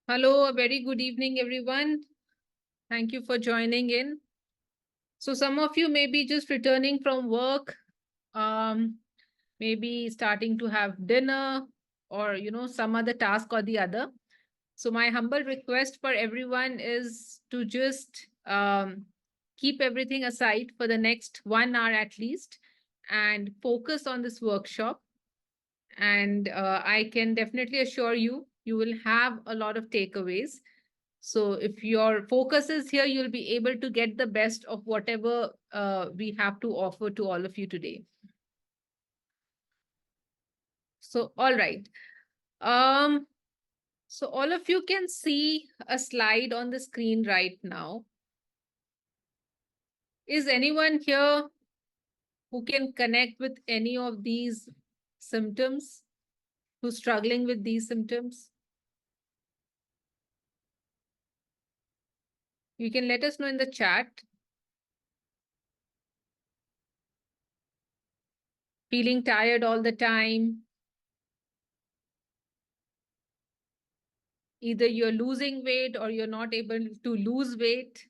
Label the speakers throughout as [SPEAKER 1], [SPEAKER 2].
[SPEAKER 1] Hello, a very good evening, everyone. Thank you for joining in. So, some of you may be just returning from work, um, maybe starting to have dinner or, some other task or the other. So, my humble request for everyone is to just keep everything aside for the next 1 hour at least and focus on this workshop. And I can definitely assure you, you will have a lot of takeaways. So if your focus is here, you'll be able to get the best of whatever we have to offer to all of you today. So, all right. Um, so all of you can see a slide on the screen right now. Is anyone here who can connect with any of these symptoms, who's struggling with these symptoms? You can let us know in the chat. Feeling tired all the time. Either you're losing weight or you're not able to lose weight.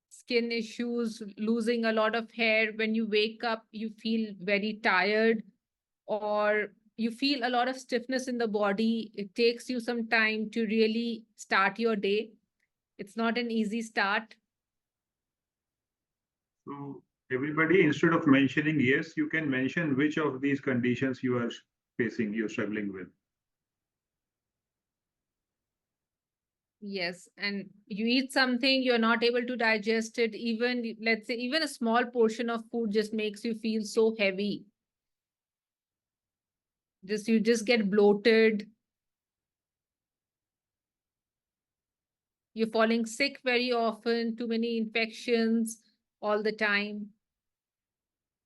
[SPEAKER 1] Skin issues, losing a lot of hair. When you wake up, you feel very tired, or you feel a lot of stiffness in the body. It takes you some time to really start your day. It's not an easy start.
[SPEAKER 2] So everybody, instead of mentioning yes, you can mention which of these conditions you are facing, you're struggling with.
[SPEAKER 1] Yes, and you eat something, you're not able to digest it. Even, let's say, even a small portion of food just makes you feel so heavy. You just get bloated. You're falling sick very often, too many infections all the time.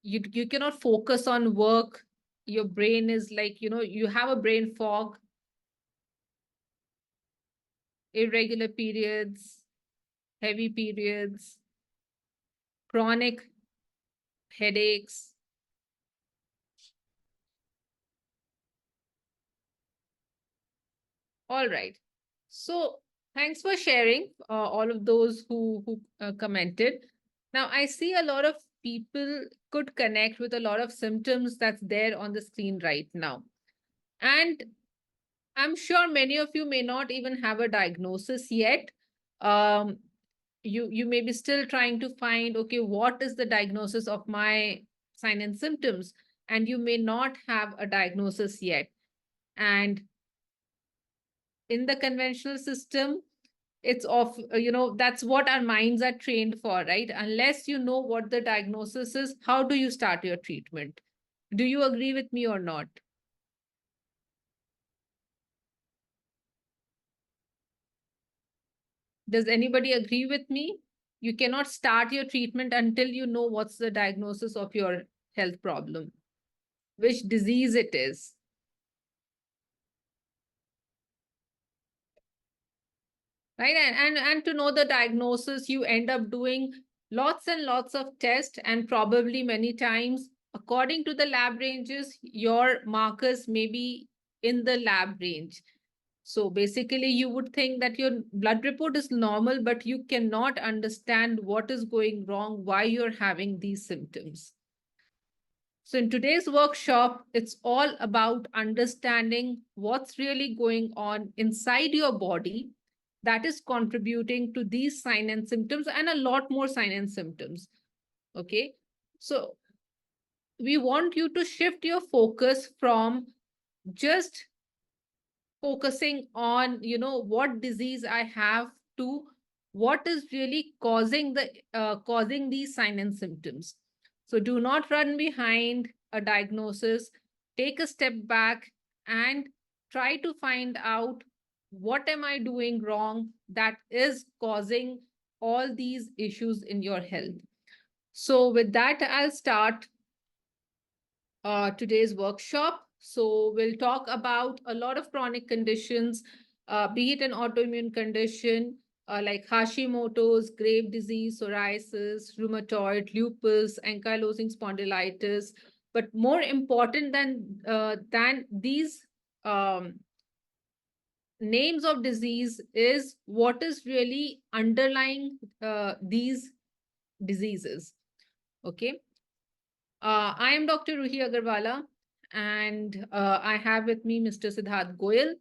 [SPEAKER 1] You cannot focus on work. Your brain is like, you have a brain fog, irregular periods, heavy periods, chronic headaches. All right. So thanks for sharing, all of those who commented. Now I see a lot of people could connect with a lot of symptoms that's there on the screen right now. And I'm sure many of you may not even have a diagnosis yet. Um, you may be still trying to find, okay, what is the diagnosis of my sign and symptoms? And you may not have a diagnosis yet. And in the conventional system, it's off, that's what our minds are trained for, right? Unless you know what the diagnosis is, how do you start your treatment? Do you agree with me or not? Does anybody agree with me? You cannot start your treatment until you know what's the diagnosis of your health problem, which disease it is. Right? And to know the diagnosis, you end up doing lots and lots of tests, and probably many times, according to the lab ranges, your markers may be in the lab range. So basically, you would think that your blood report is normal, but you cannot understand what is going wrong, why you're having these symptoms. So in today's workshop, it's all about understanding what's really going on inside your body that is contributing to these sign and symptoms, and a lot more sign and symptoms. Okay. So we want you to shift your focus from just focusing on, what disease I have, to what is really causing these sign and symptoms. So do not run behind a diagnosis. Take a step back and try to find out, what am I doing wrong that is causing all these issues in your health. So with that, I'll start today's workshop. So we'll talk about a lot of chronic conditions, be it an autoimmune condition like Hashimoto's, Graves' disease, psoriasis, rheumatoid, lupus, ankylosing spondylitis. But more important than these um, names of disease is what is really underlying these diseases. Okay. I am Dr. Ruhi Agarwala, and I have with me Mr. Siddarth Goel.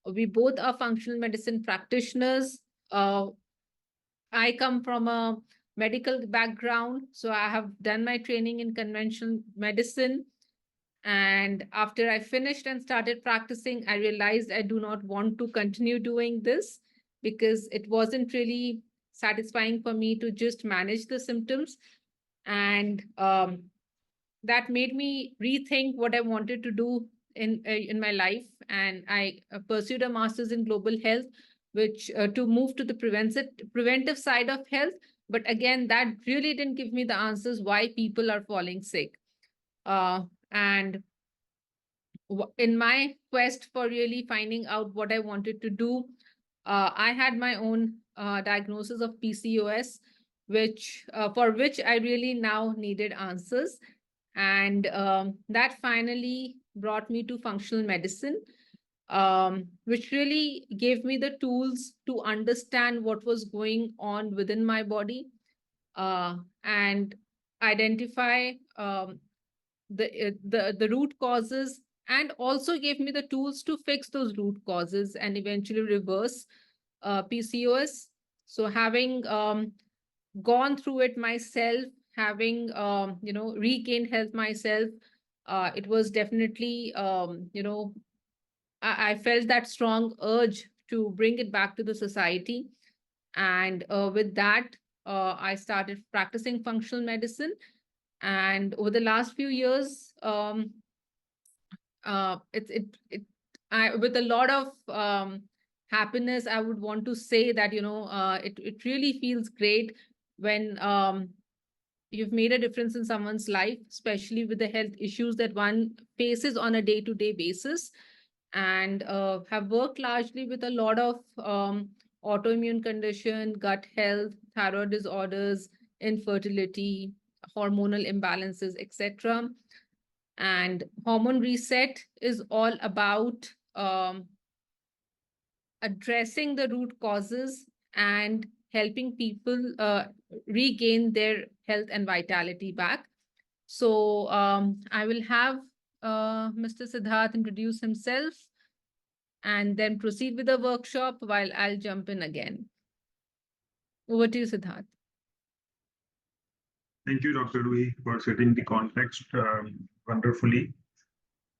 [SPEAKER 1] We both are functional medicine practitioners. I come from a medical background, so I have done my training in conventional medicine. And after I finished and started practicing, I realized I do not want to continue doing this because it wasn't really satisfying for me to just manage the symptoms. And that made me rethink what I wanted to do in my life, and I pursued a master's in global health, which to move to the preventive side of health. But again, that really didn't give me the answers why people are falling sick. And in my quest for really finding out what I wanted to do, I had my own diagnosis of PCOS, which for which I really now needed answers, and that finally brought me to functional medicine, which really gave me the tools to understand what was going on within my body, and identify the root causes, and also gave me the tools to fix those root causes and eventually reverse PCOS. So having gone through it myself, having regained health myself, it was definitely I felt that strong urge to bring it back to the society. And with that, I started practicing functional medicine. And over the last few years, it I with a lot of happiness, I would want to say that it really feels great when you've made a difference in someone's life, especially with the health issues that one faces on a day-to-day basis, and have worked largely with a lot of autoimmune condition, gut health, thyroid disorders, infertility, hormonal imbalances, etc. And hormone reset is all about addressing the root causes and helping people regain their health and vitality back. So I will have Mr. Siddarth introduce himself and then proceed with the workshop while I'll jump in again. Over to you, Siddarth.
[SPEAKER 2] Thank you, Dr. Ruhi, for setting the context wonderfully.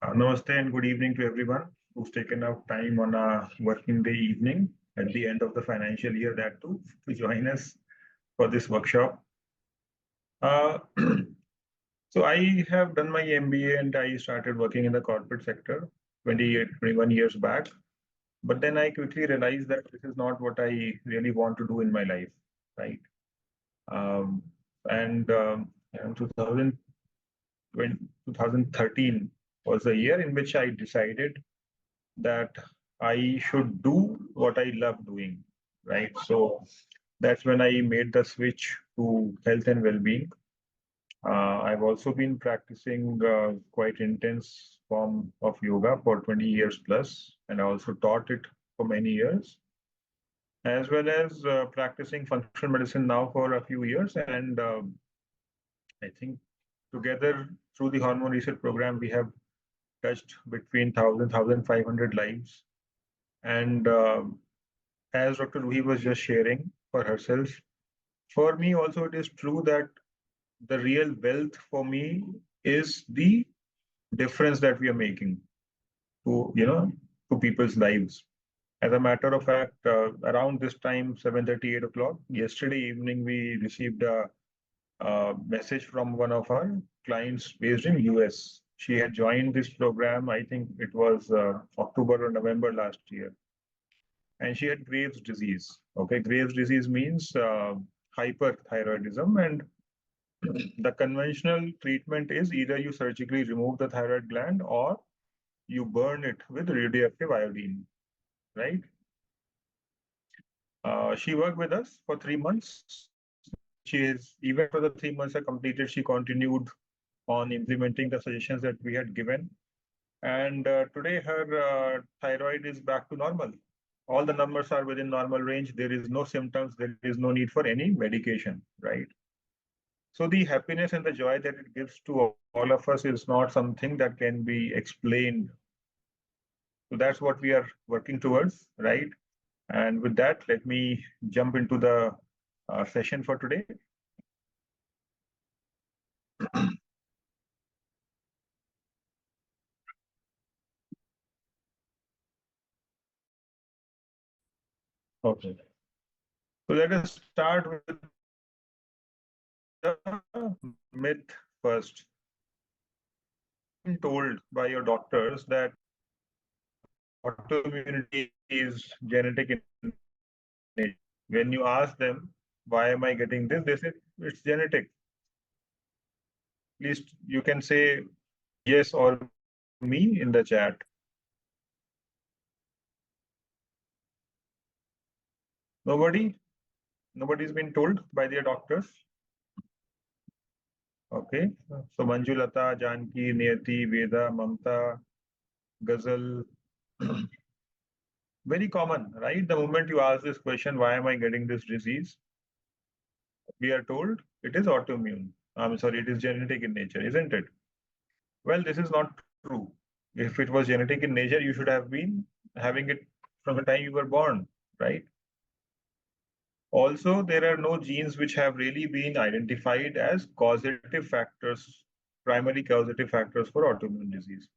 [SPEAKER 2] Namaste and good evening to everyone who's taken out time on a working day evening at the end of the financial year, that too, to join us for this workshop. So I have done my MBA and I started working in the corporate sector 21 years back. But then I quickly realized that this is not what I really want to do in my life, right? And 2013 was the year in which I decided that I should do what I love doing, right? So that's when I made the switch to health and well-being. I've also been practicing quite intense form of yoga for 20 years plus, and I also taught it for many years, as well as practicing functional medicine now for a few years. And I think together through the Hormone Reset program, we have touched between 1,500 lives. And as Dr. Ruhi was just sharing for herself, for me also it is true that the real wealth for me is the difference that we are making to people's lives. As a matter of fact, around this time, 7:30, 8 o'clock, yesterday evening, we received a message from one of our clients based in US. She had joined this program, I think it was October or November last year. And she had Graves' disease. Okay, Graves' disease means hyperthyroidism, and the conventional treatment is either you surgically remove the thyroid gland or you burn it with radioactive iodine, right? She worked with us for 3 months. Even after the 3 months are completed, she continued on implementing the suggestions that we had given. And today her thyroid is back to normal. all the numbers are within normal range, there is no symptoms, there is no need for any medication, right? So the happiness and the joy that it gives to all of us is not something that can be explained. So that's what we are working towards, right? And with that, let me jump into the session for today. Okay. So let us start with the myth first. Been told by your doctors that autoimmunity is genetic in nature. When you ask them, why am I getting this? They say it's genetic. At least you can say yes or me in the chat. Nobody? Nobody's been told by their doctors? Okay. So Manjulata, Janki, Niyati, Veda, Mamta, Ghazal. Very common, right? The moment you ask this question, why am I getting this disease? We are told it is autoimmune. I'm sorry, it is genetic in nature, isn't it? Well, this is not true. If it was genetic in nature, you should have been having it from the time you were born, right? Also, there are no genes which have really been identified as causative factors, primary causative factors for autoimmune disease.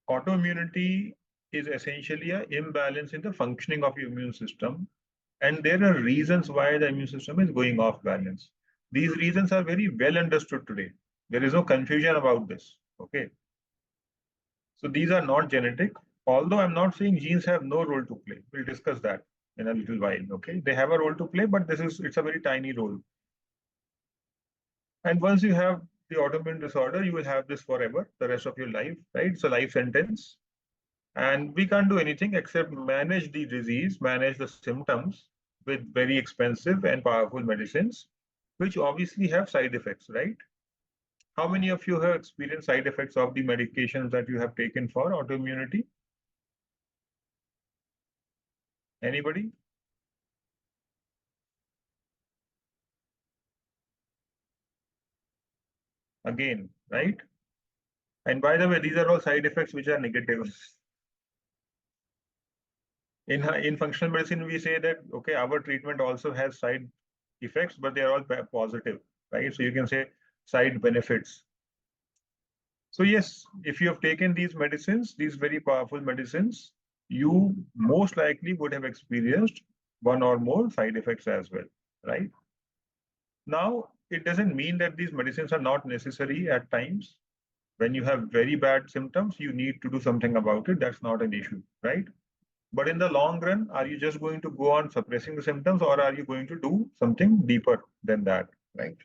[SPEAKER 2] Autoimmunity is essentially an imbalance in the functioning of your immune system. And there are reasons why the immune system is going off balance. These reasons are very well understood today. There is no confusion about this. Okay. So these are not genetic, although I'm not saying genes have no role to play. We'll discuss that in a little while. Okay. They have a role to play, but it's a very tiny role. And once you have the autoimmune disorder, you will have this forever, the rest of your life, right? It's a life sentence. And we can't do anything except manage the disease, manage the symptoms with very expensive and powerful medicines, which obviously have side effects, right? How many of you have experienced side effects of the medications that you have taken for autoimmunity? Anybody? Again, right? And by the way, these are all side effects which are negative. In functional medicine, we say that, okay, our treatment also has side effects, but they are all positive, right? So you can say side benefits. So yes, if you have taken these medicines, these very powerful medicines, you most likely would have experienced one or more side effects as well, right? Now, it doesn't mean that these medicines are not necessary at times. When you have very bad symptoms, you need to do something about it. That's not an issue, right? But in the long run, are you just going to go on suppressing the symptoms, or are you going to do something deeper than that, right?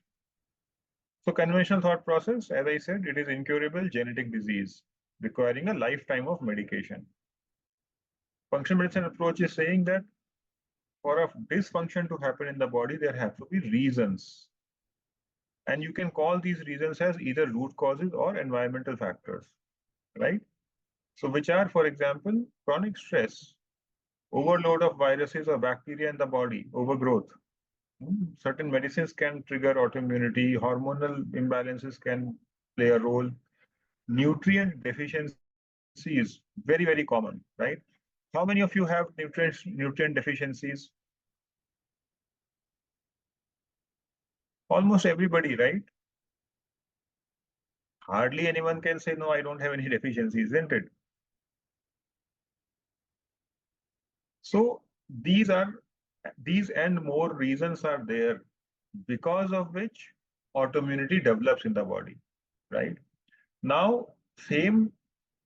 [SPEAKER 2] So conventional thought process, as I said, it is incurable genetic disease requiring a lifetime of medication. Functional medicine approach is saying that for a dysfunction to happen in the body, there have to be reasons. And you can call these reasons as either root causes or environmental factors, right? So which are, for example, chronic stress, overload of viruses or bacteria in the body, overgrowth. Certain medicines can trigger autoimmunity, hormonal imbalances can play a role, nutrient deficiencies, very, very common, right? How many of you have nutrient deficiencies? Almost everybody, right? Hardly anyone can say, no, I don't have any deficiencies, isn't it? So these and more reasons are there because of which autoimmunity develops in the body, right? Now, same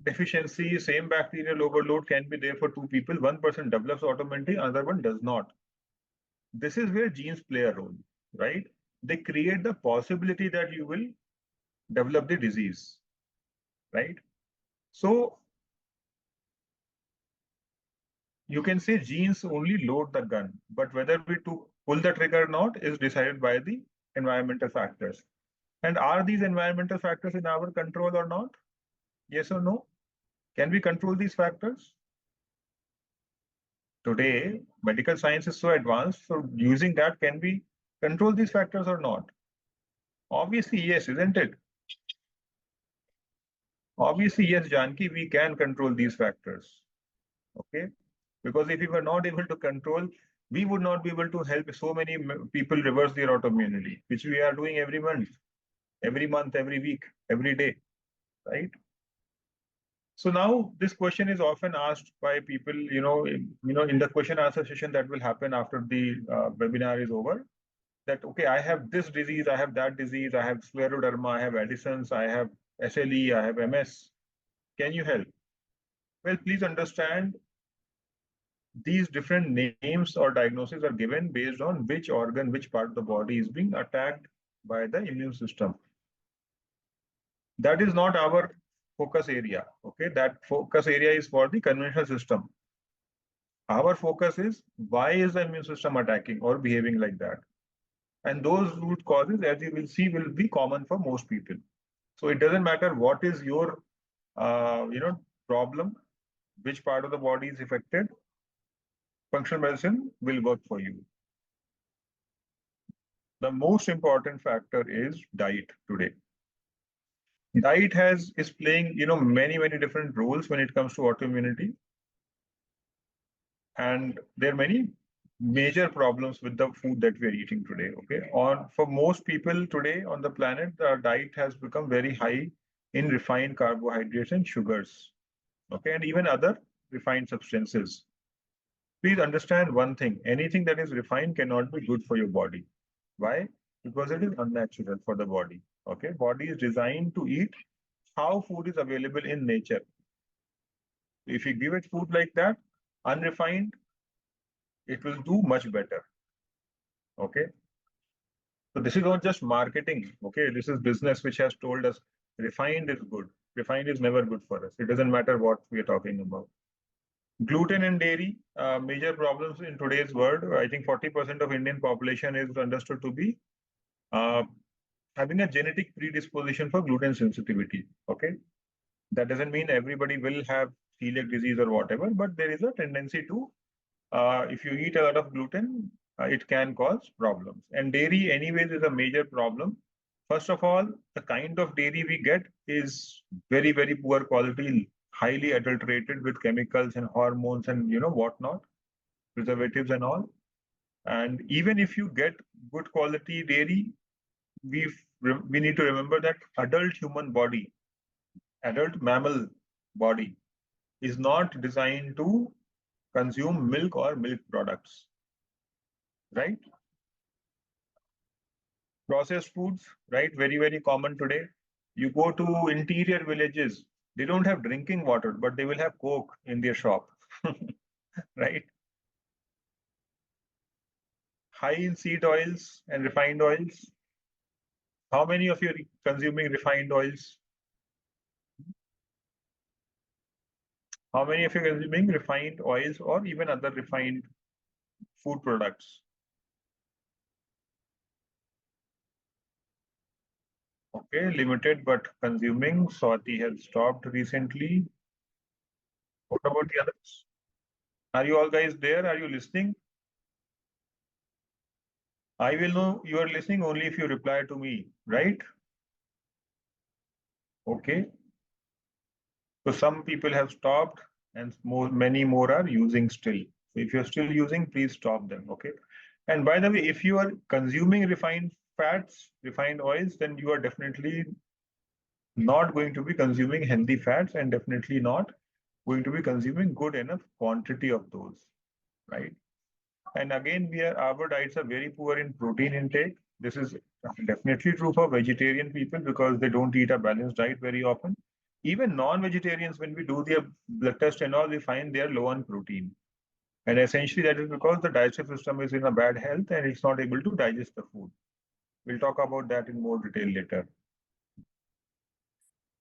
[SPEAKER 2] deficiency, same bacterial overload can be there for two people. One person develops autoimmunity, another one does not. This is where genes play a role, right? They create the possibility that you will develop the disease, right? So you can say genes only load the gun, but whether we to pull the trigger or not is decided by the environmental factors. And are these environmental factors in our control or not? Yes or no? Can we control these factors? Today, medical science is so advanced, so using that, can we control these factors or not? Obviously, yes, isn't it? Obviously, yes, Janki, we can control these factors. Okay? Because if we were not able to control, we would not be able to help so many people reverse their autoimmunity, which we are doing every month, every week, every day, right? So now this question is often asked by people, in the question answer session that will happen after the webinar is over, that, okay, I have this disease, I have that disease, I have scleroderma, I have Addison's, I have SLE, I have MS. Can you help? Well, please understand, these different names or diagnoses are given based on which organ, which part of the body is being attacked by the immune system. That is not our focus area. Okay, that focus area is for the conventional system. Our focus is, why is the immune system attacking or behaving like that? And those root causes, as you will see, will be common for most people. So it doesn't matter what is your problem, which part of the body is affected, functional medicine will work for you. The most important factor is diet today. Diet is playing many different roles when it comes to autoimmunity, and there are many major problems with the food that we are eating today. Okay, for most people today on the planet, the diet has become very high in refined carbohydrates and sugars. Okay, and even other refined substances. Please understand one thing: anything that is refined cannot be good for your body. Why? Because it is unnatural for the body. Okay, body is designed to eat how food is available in nature. If you give it food like that, unrefined, it will do much better. Okay, so this is not just marketing. Okay, this is business which has told us refined is good. Refined is never good for us. It doesn't matter what we are talking about. Gluten and dairy, major problems in today's world. I think 40% of Indian population is understood to be uh, having a genetic predisposition for gluten sensitivity. Okay, that doesn't mean everybody will have celiac disease or whatever, but there is a tendency to, if you eat a lot of gluten, it can cause problems. And dairy, anyways, is a major problem. First of all, the kind of dairy we get is very poor quality, highly adulterated with chemicals and hormones and whatnot, preservatives and all. And even if you get good quality dairy, we need to remember that adult human body, adult mammal body, is not designed to consume milk or milk products, right? Processed foods, right? Very common today. You go to interior villages, they don't have drinking water, but they will have Coke in their shop, right? High in seed oils and refined oils. How many of you are consuming refined oils? How many of you are consuming refined oils or even other refined food products? Okay, limited but consuming. Swati has stopped recently. What about the others? Are you all guys there? Are you listening? I will know you are listening only if you reply to me, right? Okay. So some people have stopped and many more are using still. So if you're still using, please stop them. Okay. And by the way, if you are consuming refined fats, refined oils, then you are definitely not going to be consuming healthy fats and definitely not going to be consuming good enough quantity of those, right? And again, our diets are very poor in protein intake. This is definitely true for vegetarian people because they don't eat a balanced diet very often. Even non-vegetarians, when we do their blood test and all, we find they are low on protein. And essentially, that is because the digestive system is in a bad health and it's not able to digest the food. We'll talk about that in more detail later.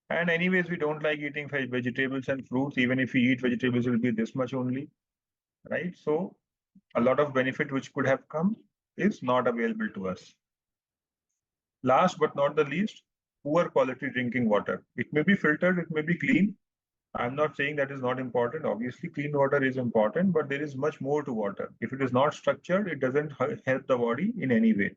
[SPEAKER 2] And anyways, we don't like eating vegetables and fruits. Even if we eat vegetables, it will be this much only, right? So a lot of benefit which could have come is not available to us. Last but not the least, poor quality drinking water. It may be filtered, it may be clean, I'm not saying that is not important. Obviously, clean water is important, but there is much more to water. If it is not structured, it doesn't help the body in any way.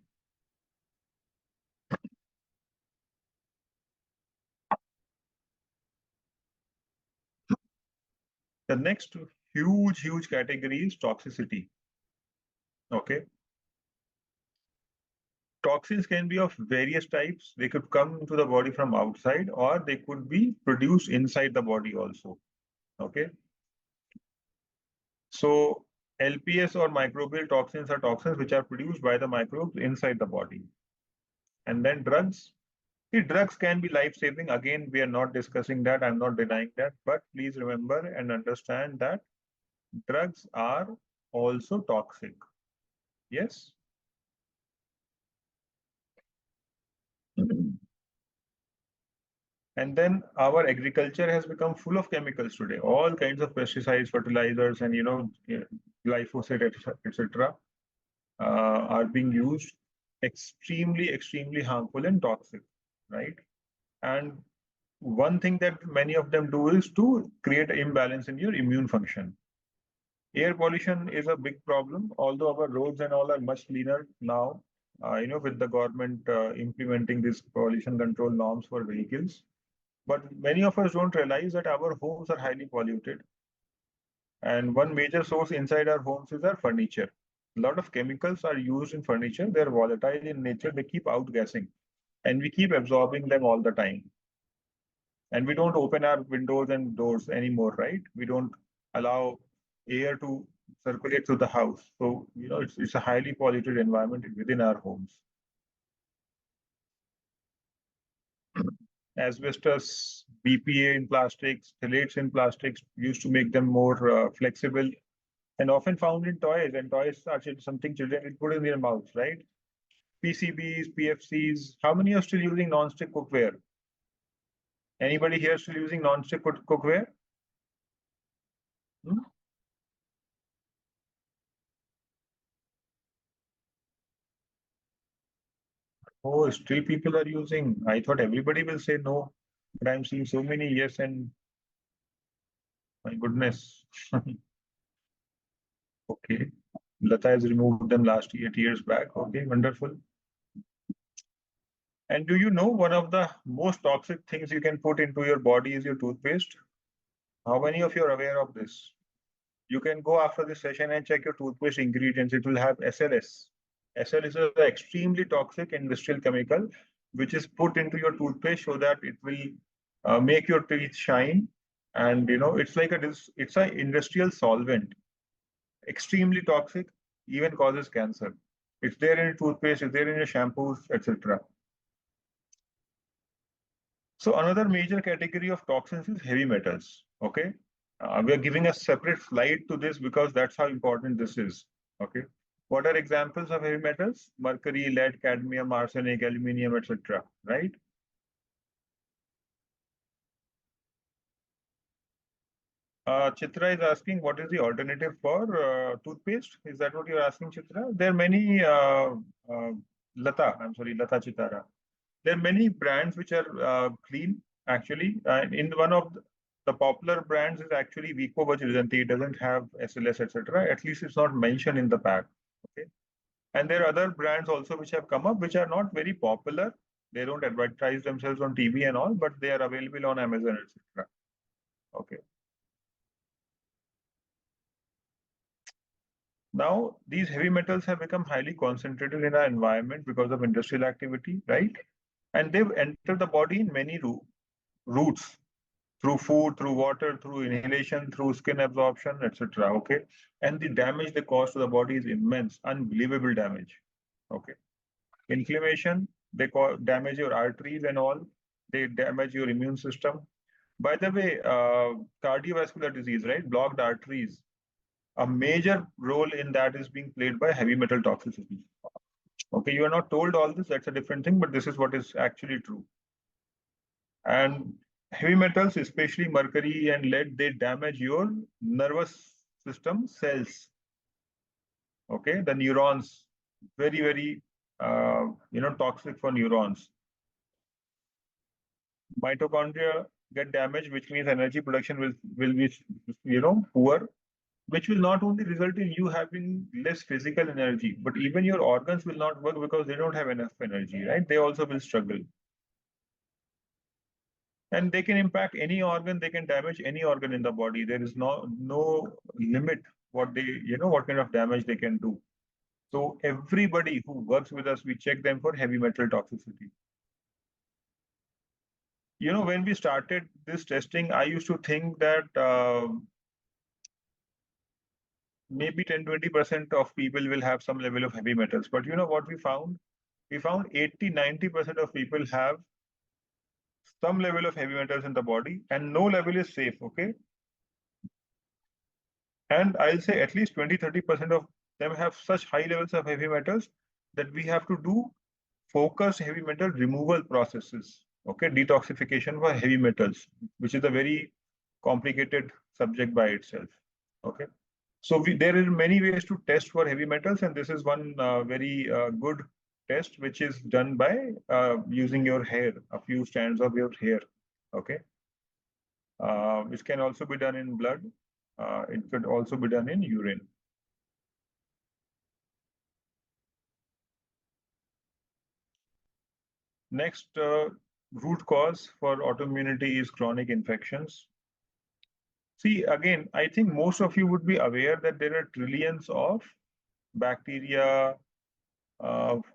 [SPEAKER 2] The next huge category is toxicity. Okay. Toxins can be of various types. They could come into the body from outside, or they could be produced inside the body also. Okay. So LPS or microbial toxins are toxins which are produced by the microbes inside the body. And then drugs. The drugs can be life-saving. Again, we are not discussing that. I'm not denying that. But please remember and understand that drugs are also toxic. Yes. And then our agriculture has become full of chemicals today. All kinds of pesticides, fertilizers, and glyphosate, etc., are being used. Extremely harmful and toxic, right? And one thing that many of them do is to create imbalance in your immune function. Air pollution is a big problem, although our roads and all are much cleaner now, with the government implementing these pollution control norms for vehicles. But many of us don't realize that our homes are highly polluted. And one major source inside our homes is our furniture. A lot of chemicals are used in furniture. They're volatile in nature. They keep outgassing, and we keep absorbing them all the time. And we don't open our windows and doors anymore, right? We don't allow air to circulate through the house. So, it's a highly polluted environment within our homes. Asbestos, BPA in plastics, phthalates in plastics used to make them more flexible and often found in toys. And toys are something children will put in their mouths, right? PCBs, PFCs. How many are still using non-stick cookware? Anybody here still using non-stick cookware? Hmm? Oh, still people are using. I thought everybody will say no, but I'm seeing so many yes, and my goodness. Okay. Lata has removed them last 8 years back. Okay, wonderful. And do you know one of the most toxic things you can put into your body is your toothpaste? How many of you are aware of this? You can go after this session and check your toothpaste ingredients. It will have SLS. SLS is an extremely toxic industrial chemical which is put into your toothpaste so that it will make your teeth shine. And it's like it's an industrial solvent, extremely toxic, even causes cancer. It's there in your toothpaste, it's there in your shampoos, etc. So another major category of toxins is heavy metals. Okay, we are giving a separate slide to this because that's how important this is. Okay, what are examples of heavy metals? Mercury, lead, cadmium, arsenic, aluminium, etc. Right? Chitra is asking what is the alternative for toothpaste? Is that what you're asking, Chitra? There are many. Lata, I'm sorry, Lata Chitara. There are many brands which are clean actually. In one of the popular brands is actually Vico Vajrajanti. It doesn't have SLS, etc. At least it's not mentioned in the pack. Okay. And there are other brands also which have come up which are not very popular. They don't advertise themselves on TV and all, but they are available on Amazon, etc. Okay. Now, these heavy metals have become highly concentrated in our environment because of industrial activity, right? And they've entered the body in many routes through food, through water, through inhalation, through skin absorption, etc. Okay. And the damage they cause to the body is immense, unbelievable damage. Okay. Inflammation, they damage your arteries and all. They damage your immune system. By the way, cardiovascular disease, right? Blocked arteries. A major role in that is being played by heavy metal toxicity. Okay, you are not told all this, that's a different thing, but this is what is actually true. And heavy metals, especially mercury and lead, they damage your nervous system cells. Okay, the neurons, very, toxic for neurons. Mitochondria, get damaged, which means energy production will be, poor, which will not only result in you having less physical energy, but even your organs will not work because they don't have enough energy, right? They also will struggle. And they can impact any organ, they can damage any organ in the body. There is no limit what they, what kind of damage they can do. So everybody who works with us, we check them for heavy metal toxicity. When we started this testing, I used to think that maybe 10-20% of people will have some level of heavy metals. But you know what we found? We found 80-90% of people have some level of heavy metals in the body, and no level is safe, okay? And I'll say at least 20-30% of them have such high levels of heavy metals that we have to do focused heavy metal removal processes, okay? Detoxification for heavy metals, which is a very complicated subject by itself, okay? So there are many ways to test for heavy metals, and this is one very good test, which is done by using your hair, a few strands of your hair, okay? Which can also be done in blood. It could also be done in urine. Next root cause for autoimmunity is chronic infections. See, again, I think most of you would be aware that there are trillions of bacteria,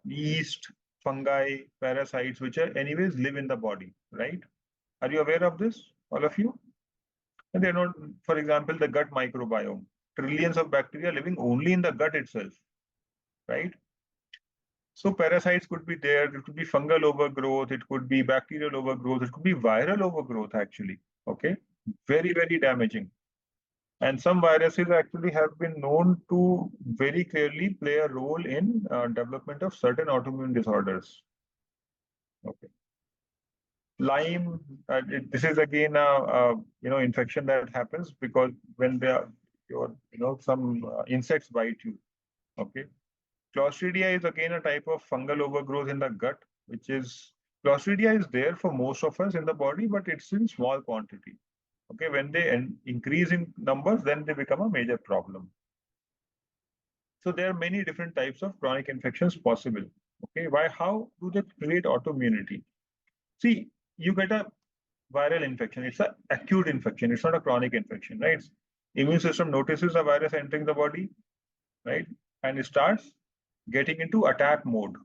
[SPEAKER 2] yeast, fungi, parasites, which are anyways live in the body, right? Are you aware of this, all of you? And they're not, for example, the gut microbiome, trillions of bacteria living only in the gut itself, right? So parasites could be there, it could be fungal overgrowth, it could be bacterial overgrowth, it could be viral overgrowth actually, okay? Very, very damaging. And some viruses actually have been known to very clearly play a role in development of certain autoimmune disorders. Okay. Lyme, this is again a infection that happens because when some insects bite you. Okay. Clostridia is again a type of fungal overgrowth in the gut, which is Clostridia is there for most of us in the body, but it's in small quantity. Okay, when they increase in numbers, then they become a major problem. So there are many different types of chronic infections possible. Okay, how do they create autoimmunity? See, you get a viral infection. It's an acute infection. It's not a chronic infection, right? Immune system notices a virus entering the body, right? And it starts getting into attack mode.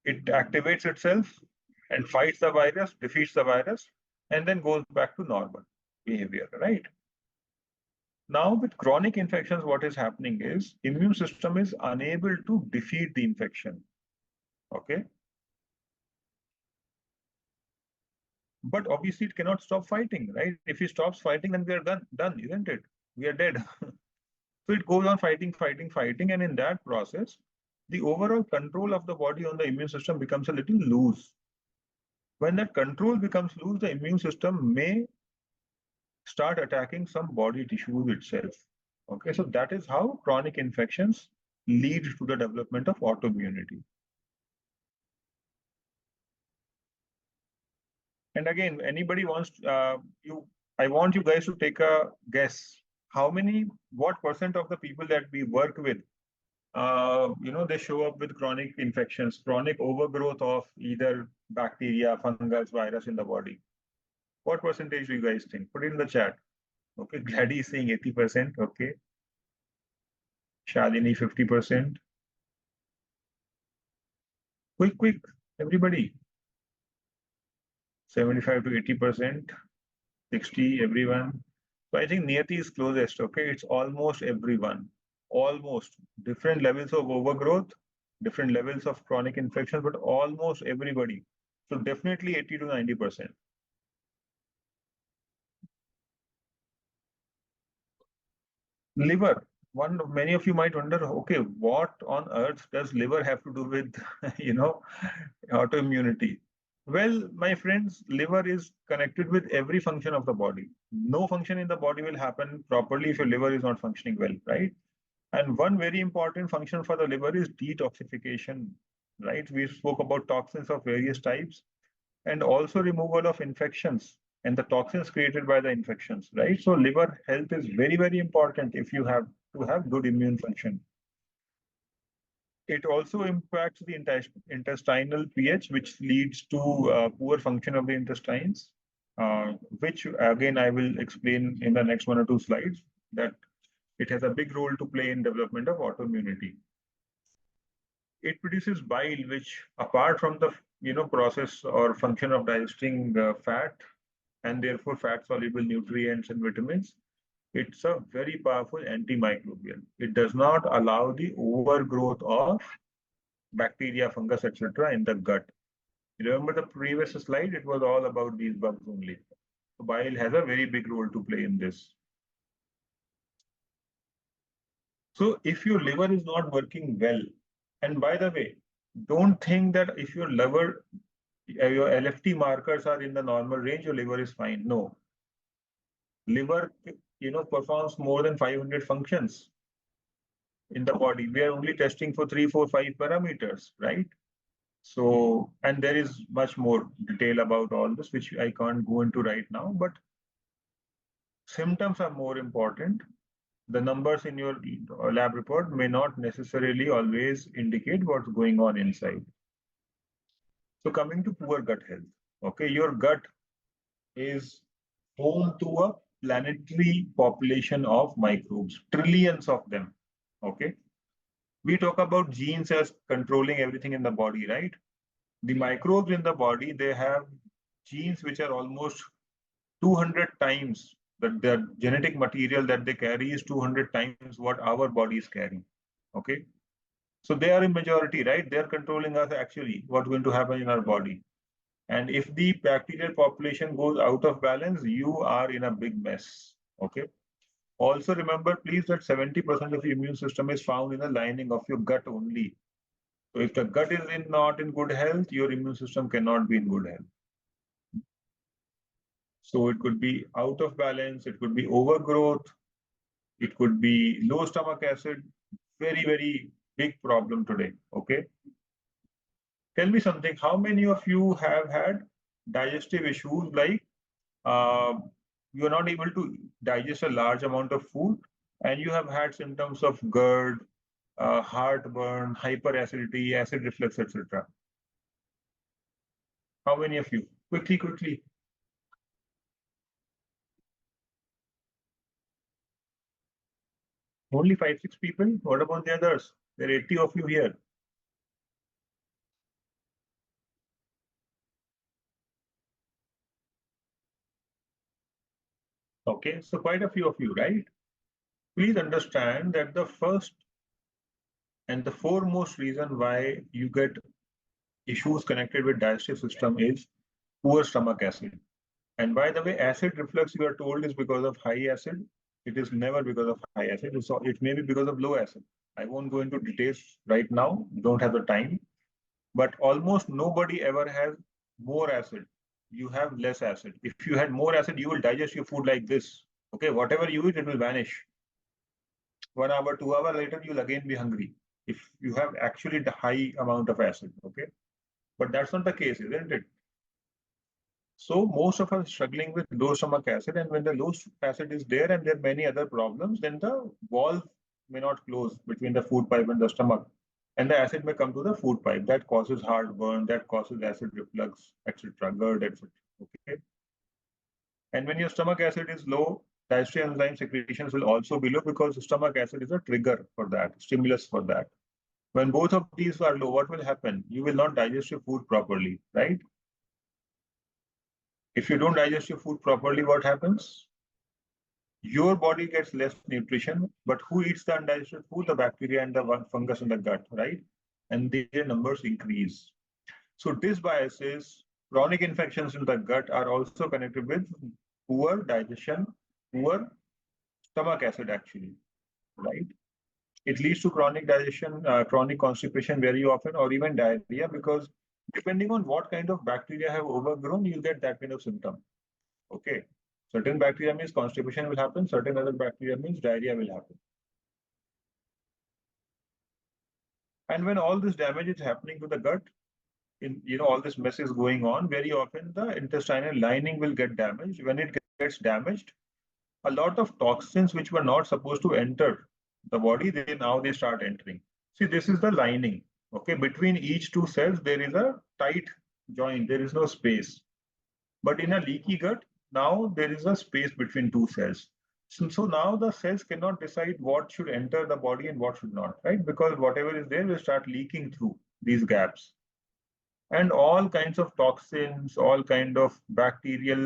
[SPEAKER 2] It activates itself and fights the virus, defeats the virus, and then goes back to normal behavior, right? Now, with chronic infections, what is happening is immune system is unable to defeat the infection. Okay. But obviously, it cannot stop fighting, right? If it stops fighting, then we are done, isn't it? We are dead. So it goes on fighting, fighting, fighting, and in that process, the overall control of the body on the immune system becomes a little loose. When that control becomes loose, the immune system may start attacking some body tissues itself. Okay, so that is how chronic infections lead to the development of autoimmunity. And again, anybody wants I want you guys to take a guess. What percent of the people that we work with, they show up with chronic infections, chronic overgrowth of either bacteria, fungus, virus in the body. What percentage do you guys think? Put it in the chat. Okay, Gladys is saying 80%. Okay. Shalini, 50%. Quick, everybody. 75 to 80%. 60, everyone. So I think Niyati is closest. Okay, it's almost everyone. Almost. Different levels of overgrowth, different levels of chronic infection, but almost everybody. So definitely 80 to 90%. Liver. Many of you might wonder, okay, what on earth does liver have to do with, autoimmunity? Well, my friends, liver is connected with every function of the body. No function in the body will happen properly if your liver is not functioning well, right? And one very important function for the liver is detoxification, right? We spoke about toxins of various types. and also removal of infections and the toxins created by the infections, right? So liver health is very, very important if you have to have good immune function. It also impacts the intestinal pH, which leads to poor function of the intestines, which again I will explain in the next 1 or 2 slides, that it has a big role to play in development of autoimmunity. It produces bile, which apart from the process or function of digesting fat and therefore fat soluble nutrients and vitamins, it's a very powerful antimicrobial. It does not allow the overgrowth of bacteria, fungus, etc. in the gut. Remember the previous slide, it was all about these bugs only. So bile has a very big role to play in this. So if your liver is not working well, and by the way, don't think that if your liver, your LFT markers are in the normal range, your liver is fine. No, liver, performs more than 500 functions in the body. We are only testing for 3, 4, 5 parameters, right? So, and there is much more detail about all this, which I can't go into right now, but symptoms are more important. The numbers in your lab report may not necessarily always indicate what's going on inside. So coming to poor gut health, okay, your gut is home to a planetary population of microbes, trillions of them, okay? We talk about genes as controlling everything in the body, right? The microbes in the body, they have genes which are almost 200 times, the genetic material that they carry is 200 times what our bodies carry, okay? So they are in majority, right? They are controlling us actually, what's going to happen in our body. And if the bacterial population goes out of balance, you are in a big mess, okay? Also remember, please, that 70% of the immune system is found in the lining of your gut only. So if the gut is not in good health, your immune system cannot be in good health. So it could be out of balance, it could be overgrowth, it could be low stomach acid, very, very big problem today, okay? Tell me something, how many of you have had digestive issues like uh, you're not able to digest a large amount of food and you have had symptoms of GERD, heartburn, hyperacidity, acid reflux, etc.? How many of you? Quickly, quickly. Only 5, 6 people? What about the others? There are 80 of you here. Okay, so quite a few of you, right? Please understand that the first and the foremost reason why you get issues connected with digestive system is poor stomach acid. And by the way, acid reflux you are told is because of high acid. It is never because of high acid. So it may be because of low acid. I won't go into details right now. We don't have the time. But almost nobody ever has more acid. You have less acid. If you had more acid, you will digest your food like this. Okay, whatever you eat, it will vanish. 1 hour, 2 hours later, you'll again be hungry if you have actually the high amount of acid. Okay, but that's not the case, isn't it? So most of us struggling with low stomach acid, and when the low acid is there and there are many other problems, then the valve may not close between the food pipe and the stomach, and the acid may come to the food pipe. That causes heartburn, that causes acid reflux, etc., GERD, etc. Okay, and when your stomach acid is low, dietary enzyme secretions will also be low because stomach acid is a trigger for that, stimulus for that. When both of these are low, what will happen? You will not digest your food properly, right? If you don't digest your food properly, what happens? Your body gets less nutrition, but who eats the undigested food? The bacteria and the fungus in the gut, right? And their numbers increase. So dysbiosis, chronic infections in the gut are also connected with poor digestion, poor stomach acid actually, right? It leads to chronic digestion, chronic constipation very often, or even diarrhea, because depending on what kind of bacteria have overgrown, you'll get that kind of symptom. Okay. Certain bacteria means constipation will happen, certain other bacteria means diarrhea will happen. And when all this damage is happening to the gut, all this mess is going on, very often the intestinal lining will get damaged. When it gets damaged, a lot of toxins which were not supposed to enter the body, they start entering. See, this is the lining. Okay, between each two cells, there is a tight joint. There is no space. But in a leaky gut, now there is a space between two cells. So now the cells cannot decide what should enter the body and what should not, right? Because whatever is there will start leaking through these gaps. And all kinds of toxins, all kind of bacteria,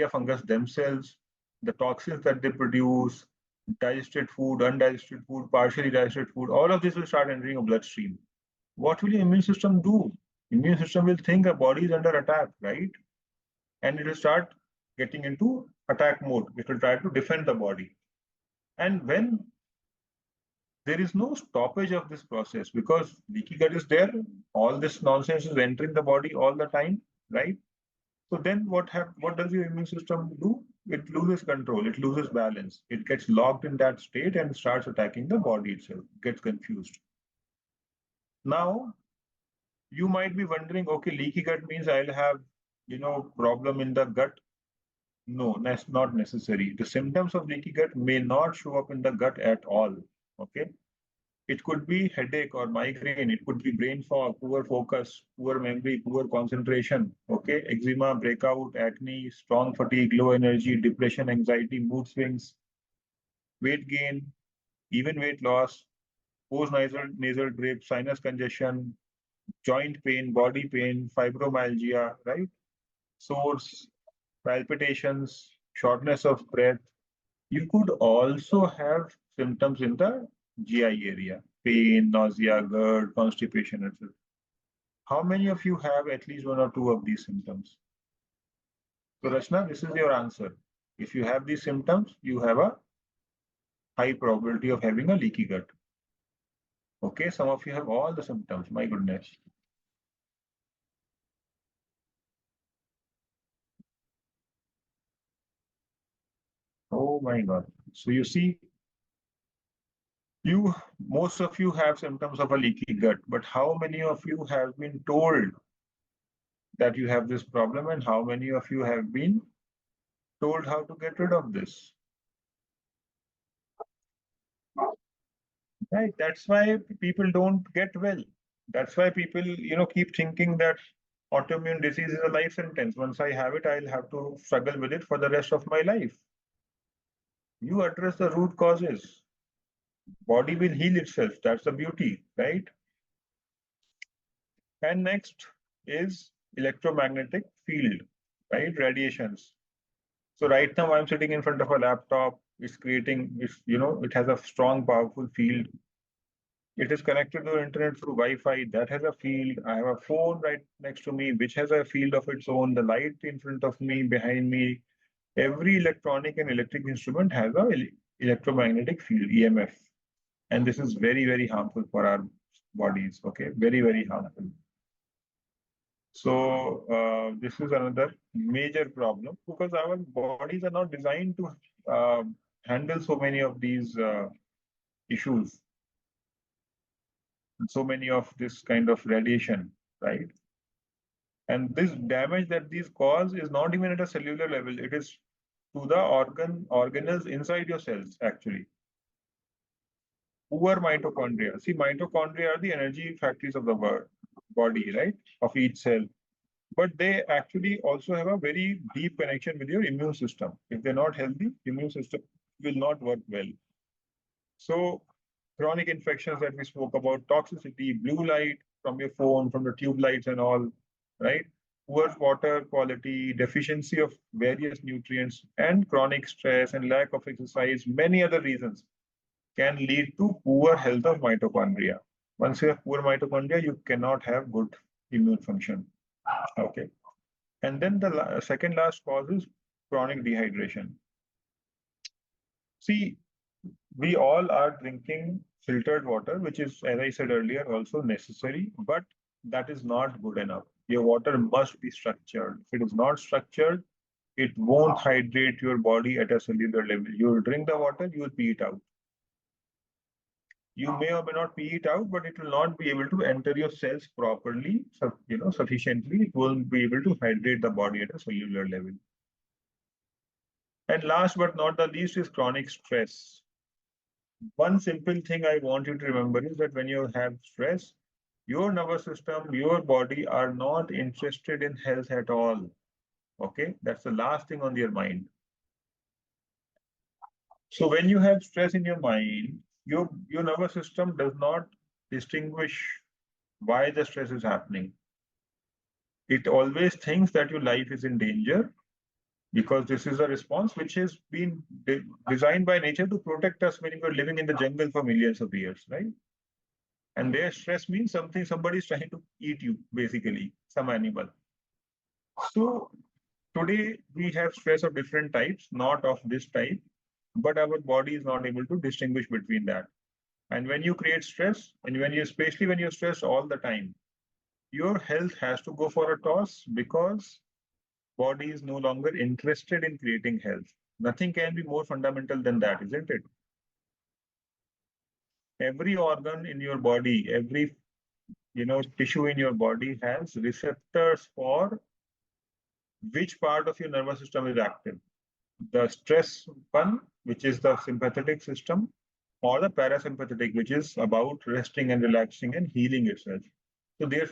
[SPEAKER 2] fungus themselves, the toxins that they produce, digested food, undigested food, partially digested food, all of this will start entering a bloodstream. What will your immune system do? Immune system will think a body is under attack, right? And it will start getting into attack mode. It will try to defend the body. And when there is no stoppage of this process because leaky gut is there, all this nonsense is entering the body all the time, right? So then what does your immune system do? It loses control, it loses balance, it gets locked in that state and starts attacking the body itself, gets confused. Now you might be wondering, okay, leaky gut means I'll have problem in the gut. No, that's not necessary. The symptoms of leaky gut may not show up in the gut at all. Okay. It could be headache or migraine. It could be brain fog, poor focus, poor memory, poor concentration. Okay. Eczema, breakout, acne, strong fatigue, low energy, depression, anxiety, mood swings, weight gain, even weight loss, post-nasal drip, sinus congestion, joint pain, body pain, fibromyalgia, right? Sores, palpitations, shortness of breath. You could also have symptoms in the GI area, pain, nausea, GERD, constipation, etc. How many of you have at least one or two of these symptoms? So, Rachna, this is your answer. If you have these symptoms, you have a high probability of having a leaky gut. Okay, some of you have all the symptoms. My goodness. Oh my God. So you see, most of you have symptoms of a leaky gut, but how many of you have been told that you have this problem and how many of you have been told how to get rid of this? Right. That's why people don't get well. That's why people, keep thinking that autoimmune disease is a life sentence. Once I have it, I'll have to struggle with it for the rest of my life. You address the root causes. Body will heal itself. That's the beauty, right? And next is electromagnetic field, right? Radiations. So right now I'm sitting in front of a laptop. It has a strong, powerful field. It is connected to the internet through Wi-Fi. That has a field. I have a phone right next to me, which has a field of its own. The light in front of me, behind me. Every electronic and electric instrument has a electromagnetic field, EMF. And this is very, very harmful for our bodies. Okay, very, very harmful. So this is another major problem because our bodies are not designed to handle so many of these issues, so many of this kind of radiation, right? And this damage that these cause is not even at a cellular level; it is to the organelles inside your cells actually. Poor mitochondria. See, mitochondria are the energy factories of the body, right? Of each cell. But they actually also have a very deep connection with your immune system. If they're not healthy, immune system will not work well. So chronic infections that we spoke about, toxicity, blue light from your phone, from the tube lights and all, right? Poor water quality, deficiency of various nutrients, and chronic stress and lack of exercise, many other reasons can lead to poor health of mitochondria. Once you have poor mitochondria, you cannot have good immune function. Okay. And then the second last cause is chronic dehydration. See, we all are drinking filtered water, which is, as I said earlier, also necessary, but that is not good enough. Your water must be structured. If it is not structured, it won't hydrate your body at a cellular level. You will drink the water, you will pee it out. You may or may not pee it out, but it will not be able to enter your cells properly, sufficiently. It won't be able to hydrate the body at a cellular level. And last but not the least is chronic stress. One simple thing I want you to remember is that when you have stress, your nervous system, your body are not interested in health at all. Okay, that's the last thing on your mind. So when you have stress in your mind, your nervous system does not distinguish why the stress is happening. It always thinks that your life is in danger because this is a response which has been designed by nature to protect us when you are living in the jungle for millions of years, right? And their stress means somebody is trying to eat you, basically, some animal. So today we have stress of different types, not of this type, but our body is not able to distinguish between that. And when you create stress, and especially when you're stressed all the time, your health has to go for a toss because body is no longer interested in creating health. Nothing can be more fundamental than that, isn't it? Every organ in your body, every tissue in your body has receptors for which part of your nervous system is active. The stress one, which is the sympathetic system, or the parasympathetic, which is about resting and relaxing and healing itself. So their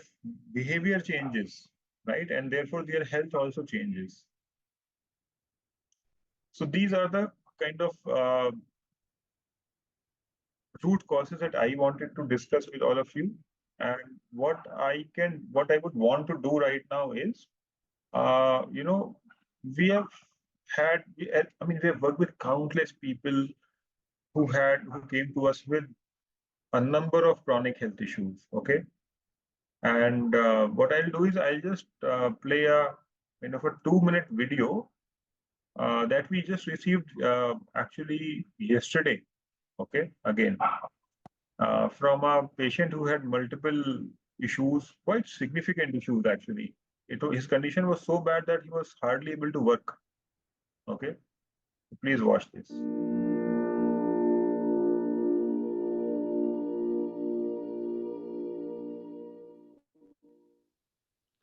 [SPEAKER 2] behavior changes, right? And therefore their health also changes. So these are the kind of root causes that I wanted to discuss with all of you. And what I would want to do right now is, uh, you know, we have we have worked with countless people who came to us with a number of chronic health issues. Okay, and what I'll do is I'll just play a kind of a 2-minute video that we just received actually yesterday. Okay, again from a patient who had multiple issues, quite significant issues actually. His condition was so bad that he was hardly able to work. Okay, please watch this.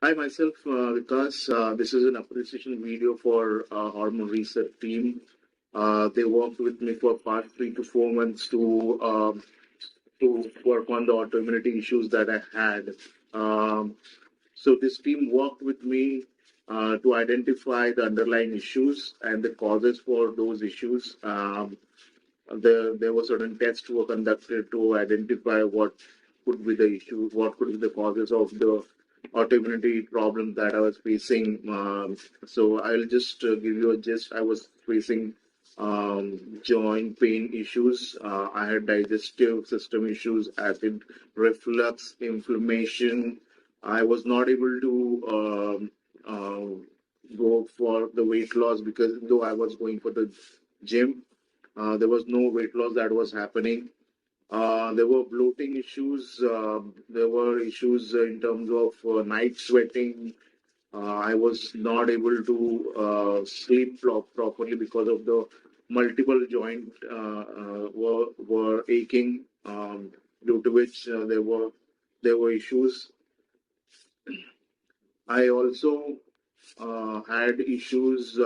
[SPEAKER 3] Hi, myself, Vikas. This is an appreciation video for Hormone Research team. They worked with me for past 3 to 4 months to work on the autoimmunity issues that I had. So this team worked with me to identify the underlying issues and the causes for those issues. There were certain tests were conducted to identify what could be the issue, what could be the causes of the autoimmunity problem that I was facing. So I'll just give you a gist. I was facing joint pain issues. I had digestive system issues, acid reflux, inflammation. I was not able to go for the weight loss because though I was going for the gym, there was no weight loss that was happening. There were bloating issues. There were issues in terms of night sweating. I was not able to sleep properly because of the multiple joint were aching, due to which there were issues. I also had issues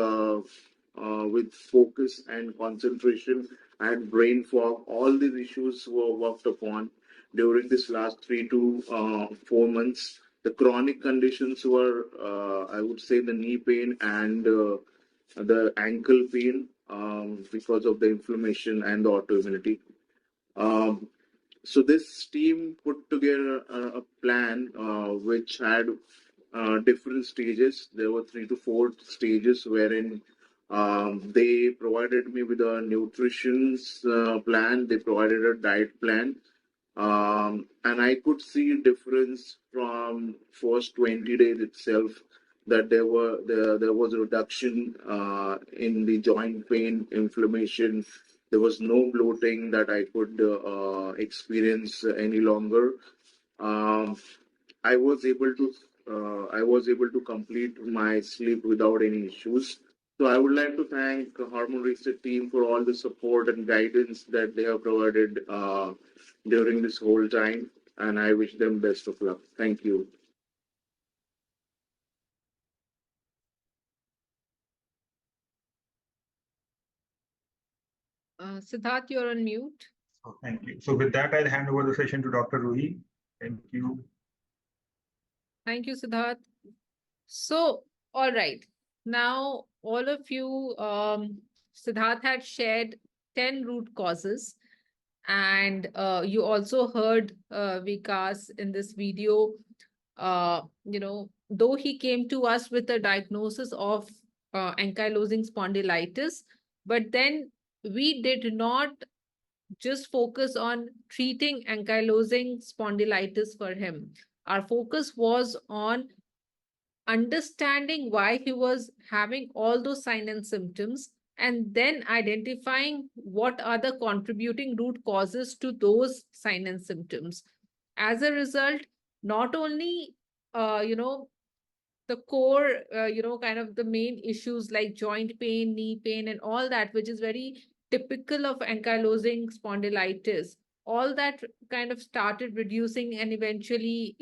[SPEAKER 3] with focus and concentration. I had brain fog. All these issues were worked upon during this last 3 to 4 months. The chronic conditions were, I would say, the knee pain and the ankle pain because of the inflammation and the autoimmunity. Um, so this team put together a plan which had different stages. There were 3 to 4 stages wherein they provided me with a nutrition plan. They provided a diet plan, and I could see difference from first 20 days itself that there was a reduction in the joint pain, inflammation. There was no bloating that I could experience any longer. Um, I was able to I was able to complete my sleep without any issues. So I would like to thank Hormone Reset team for all the support and guidance that they have provided during this whole time, and I wish them best of luck. Thank you.
[SPEAKER 1] Siddarth, you're on mute.
[SPEAKER 2] So thank you. So with that, I'll hand over the session to Dr. Ruhi. Thank you.
[SPEAKER 1] Thank you, Siddarth. So, all right. Now, all of you, Siddarth had shared 10 root causes. And you also heard Vikas in this video, though he came to us with a diagnosis of ankylosing spondylitis, but then we did not just focus on treating ankylosing spondylitis for him. Our focus was on understanding why he was having all those signs and symptoms, and then identifying what are the contributing root causes to those signs and symptoms. As a result, not only the core, kind of the main issues like joint pain, knee pain, and all that, which is very typical of ankylosing spondylitis, all that kind of started reducing and eventually,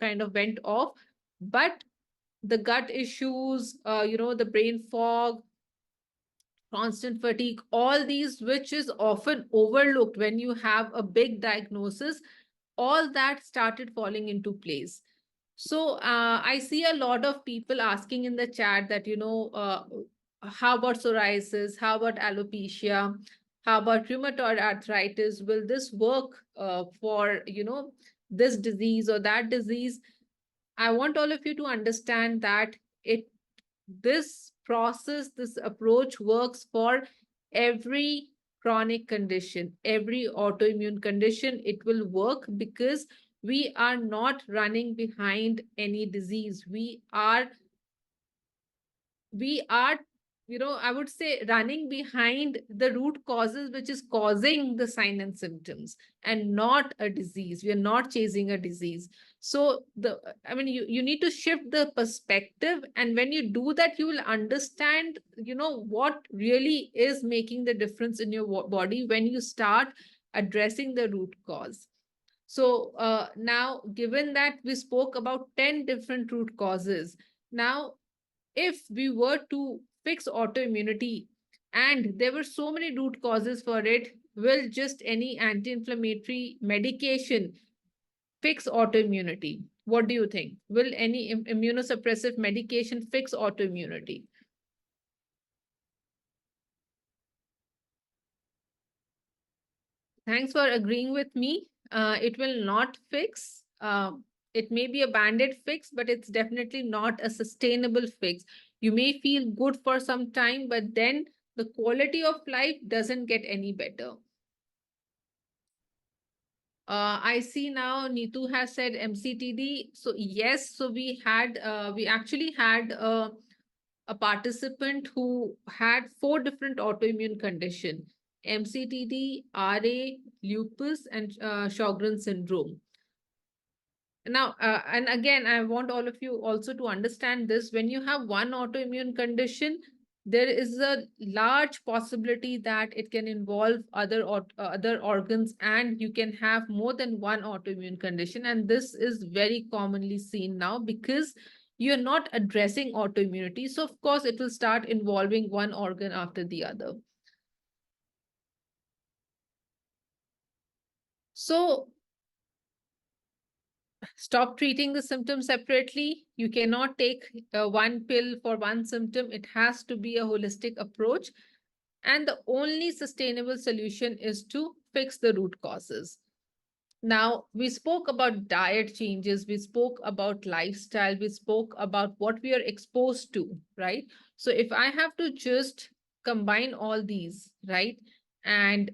[SPEAKER 1] kind of went off. But the gut issues, the brain fog, constant fatigue, all these, which is often overlooked when you have a big diagnosis, all that started falling into place. So I see a lot of people asking in the chat that, how about psoriasis? How about alopecia? How about rheumatoid arthritis? Will this work for, this disease or that disease? I want all of you to understand that this process, this approach works for every chronic condition, every autoimmune condition. It will work because we are not running behind any disease. We are I would say running behind the root causes, which is causing the sign and symptoms, and not a disease. We are not chasing a disease. So you need to shift the perspective, and when you do that, you will understand what really is making the difference in your body when you start addressing the root cause. So now, given that we spoke about 10 different root causes, now if we were to fix autoimmunity and there were so many root causes for it, will just any anti-inflammatory medication fix autoimmunity? What do you think? Will any immunosuppressive medication fix autoimmunity? Thanks for agreeing with me. It will not fix. It may be a band-aid fix, but it's definitely not a sustainable fix. You may feel good for some time, but then the quality of life doesn't get any better. I see now Neetu has said MCTD. So yes, so we actually had a participant who had 4 different autoimmune condition: MCTD, RA, lupus, and Sjogren's syndrome. Now, and again, I want all of you also to understand this. When you have one autoimmune condition, there is a large possibility that it can involve other organs, and you can have more than one autoimmune condition. And this is very commonly seen now because you're not addressing autoimmunity. So, of course, it will start involving one organ after the other. So, stop treating the symptom separately. You cannot take one pill for one symptom. It has to be a holistic approach. And the only sustainable solution is to fix the root causes. Now, we spoke about diet changes, we spoke about lifestyle, we spoke about what we are exposed to, right? So if I have to just combine all these, right, and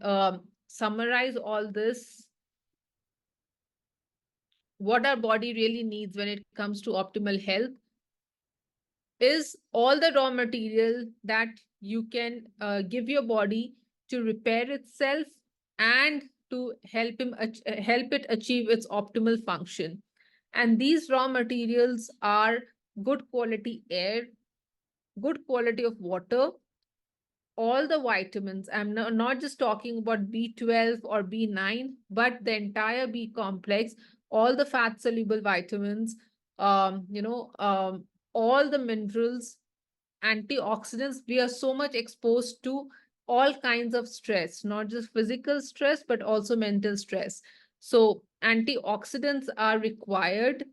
[SPEAKER 1] summarize all this, what our body really needs when it comes to optimal health is all the raw material that you can give your body to repair itself and to help it achieve its optimal function. And these raw materials are good quality air, good quality of water, all the vitamins. I'm not just talking about B12 or B9, but the entire B complex, all the fat soluble vitamins, all the minerals, antioxidants. We are so much exposed to all kinds of stress, not just physical stress, but also mental stress. So, antioxidants are required.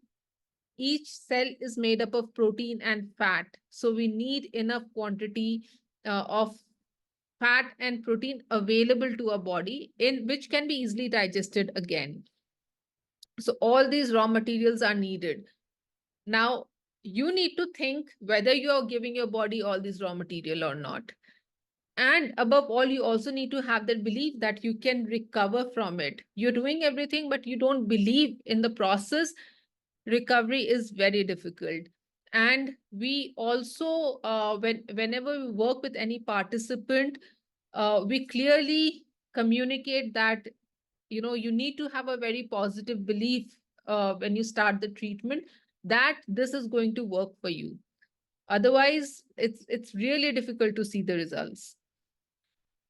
[SPEAKER 1] Each cell is made up of protein and fat. So, we need enough quantity of fat and protein available to our body, in which can be easily digested again. So, all these raw materials are needed. Now, you need to think whether you are giving your body all this raw material or not. And above all, you also need to have that belief that you can recover from it. You're doing everything, but you don't believe in the process. Recovery is very difficult. And we also, whenever we work with any participant, we clearly communicate that you need to have a very positive belief when you start the treatment that this is going to work for you. Otherwise, it's really difficult to see the results.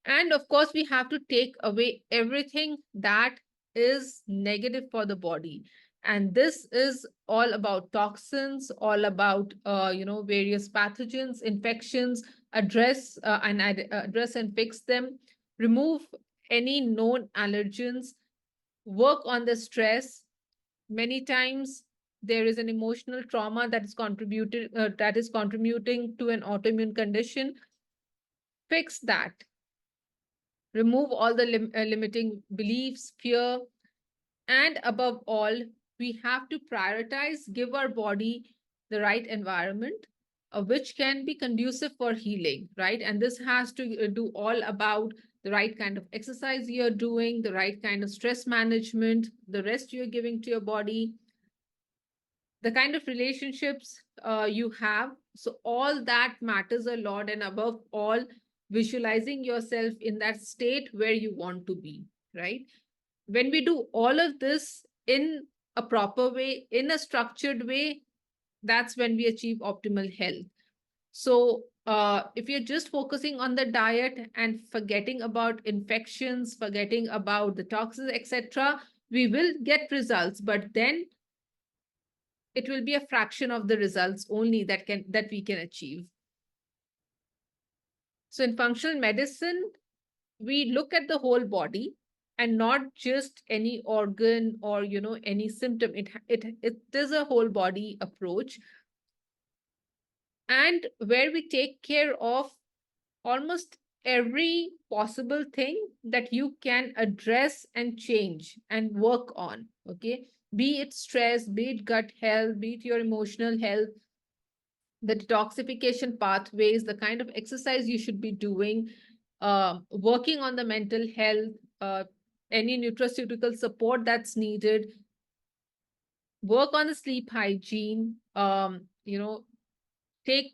[SPEAKER 1] And of course, we have to take away everything that is negative for the body. And this is all about toxins, all about various pathogens, infections. Address and fix them. Remove any known allergens. Work on the stress. Many times there is an emotional trauma that is contributing to an autoimmune condition. Fix that. Remove all the limiting beliefs, fear, and above all, we have to prioritize, give our body the right environment, which can be conducive for healing, right? And this has to do all about the right kind of exercise you're doing, the right kind of stress management, the rest you're giving to your body, the kind of relationships you have. So all that matters a lot. And above all, visualizing yourself in that state where you want to be, right? When we do all of this in a proper way, in a structured way, that's when we achieve optimal health. So if you're just focusing on the diet and forgetting about infections, forgetting about the toxins, etc., we will get results, but then it will be a fraction of the results only that we can achieve. So in functional medicine, we look at the whole body and not just any organ or any symptom. It is a whole body approach, and where we take care of almost every possible thing that you can address and change and work on. Okay, be it stress, be it gut health, be it your emotional health, the detoxification pathways, the kind of exercise you should be doing, working on the mental health, any nutraceutical support that's needed, work on the sleep hygiene, take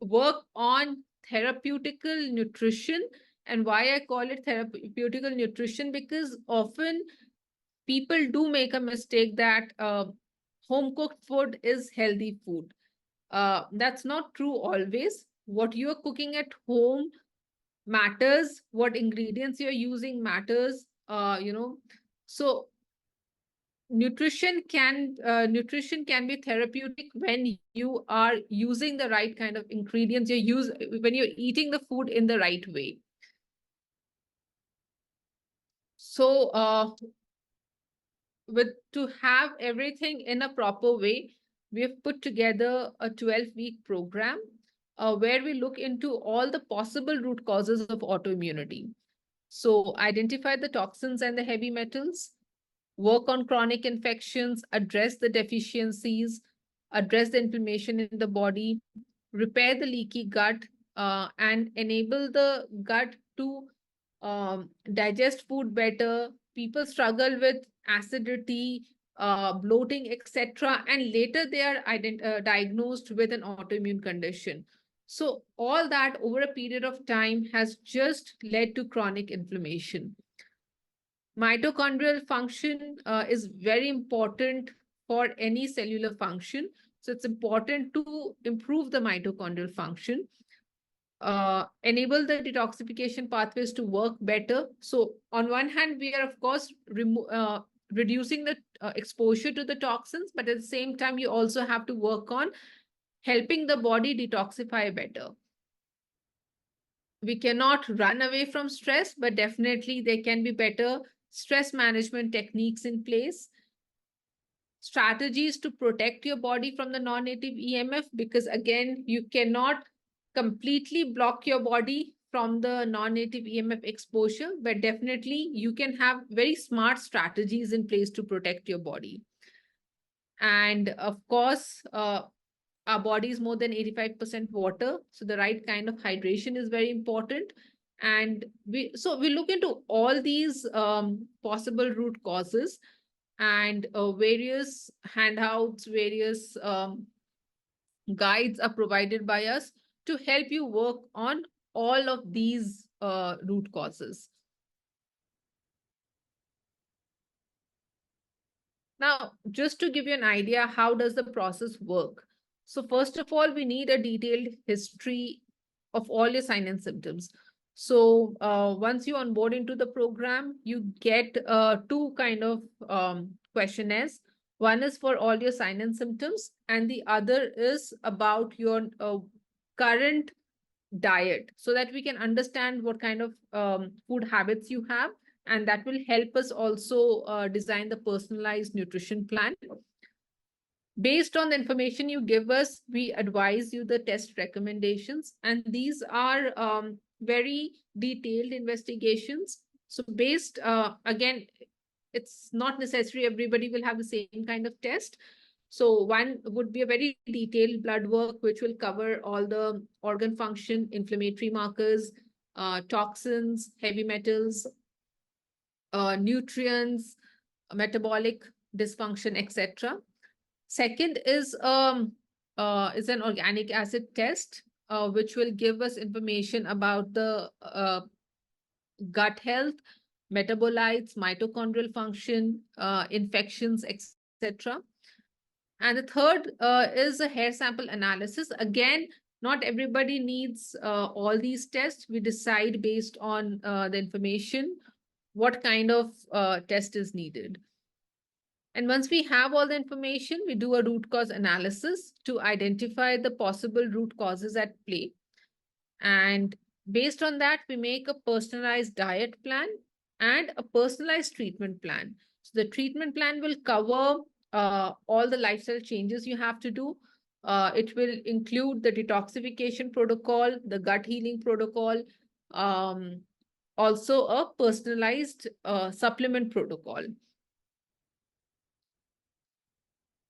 [SPEAKER 1] work on therapeutical nutrition. And why I call it therapeutical nutrition, because often people do make a mistake that home cooked food is healthy food. That's not true always. What you're cooking at home matters. What ingredients you're using matters. So nutrition can be therapeutic when you are using the right kind of ingredients. When you're eating the food in the right way. So to have everything in a proper way, we have put together a 12-week program where we look into all the possible root causes of autoimmunity. So identify the toxins and the heavy metals, work on chronic infections, address the deficiencies, address the inflammation in the body, repair the leaky gut, and enable the gut to digest food better. People struggle with acidity, bloating, etc., and later they are diagnosed with an autoimmune condition. So all that over a period of time has just led to chronic inflammation. Mitochondrial function is very important for any cellular function. So it's important to improve the mitochondrial function, enable the detoxification pathways to work better. So on one hand, we are of course reducing the exposure to the toxins, but at the same time, you also have to work on helping the body detoxify better. We cannot run away from stress, but definitely there can be better stress management techniques in place. Strategies to protect your body from the non-native EMF, because again, you cannot completely block your body from the non-native EMF exposure, but definitely you can have very smart strategies in place to protect your body. And of course, our body is more than 85% water, so the right kind of hydration is very important. And we look into all these possible root causes, and various handouts, various guides are provided by us to help you work on all of these root causes. Now, just to give you an idea, how does the process work? So first of all, we need a detailed history of all your signs and symptoms. So once you onboard into the program, you get two kind of questionnaires. One is for all your signs and symptoms, and the other is about your current diet, so that we can understand what kind of food habits you have, and that will help us also design the personalized nutrition plan. Based on the information you give us, we advise you the test recommendations, and these are very detailed investigations. So based, again, it's not necessary everybody will have the same kind of test. So one would be a very detailed blood work, which will cover all the organ function, inflammatory markers, toxins, heavy metals, nutrients, metabolic dysfunction, etc. Second is an organic acid test, which will give us information about the gut health, metabolites, mitochondrial function, infections, etc. And the third is a hair sample analysis. Again, not everybody needs all these tests. We decide based on the information what kind of test is needed. And once we have all the information, we do a root cause analysis to identify the possible root causes at play. And based on that, we make a personalized diet plan and a personalized treatment plan. So the treatment plan will cover all the lifestyle changes you have to do. It will include the detoxification protocol, the gut healing protocol, also a personalized supplement protocol.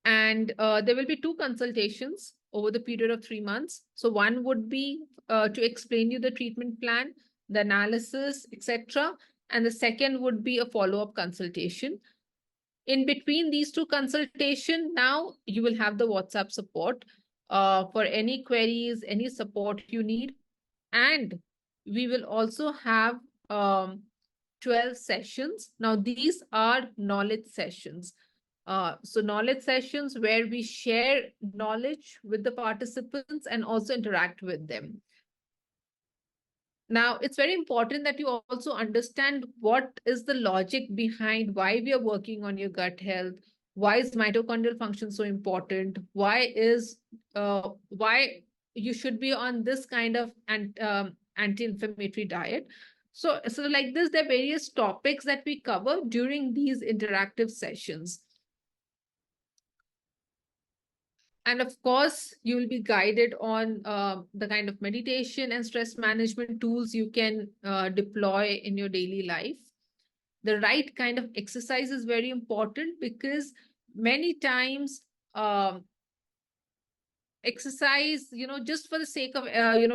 [SPEAKER 1] And there will be 2 consultations over the period of 3 months. So one would be to explain you the treatment plan, the analysis, etc. And the second would be a follow-up consultation. In between these 2 consultations, now you will have the WhatsApp support for any queries, any support you need. And we will also have 12 sessions. Now, these are knowledge sessions. So knowledge sessions where we share knowledge with the participants and also interact with them. Now, it's very important that you also understand what is the logic behind why we are working on your gut health. Why is mitochondrial function so important? Why you should be on this kind of anti-inflammatory diet? So like this, there are various topics that we cover during these interactive sessions. And of course, you will be guided on the kind of meditation and stress management tools you can deploy in your daily life. The right kind of exercise is very important, because many times exercise, just for the sake of,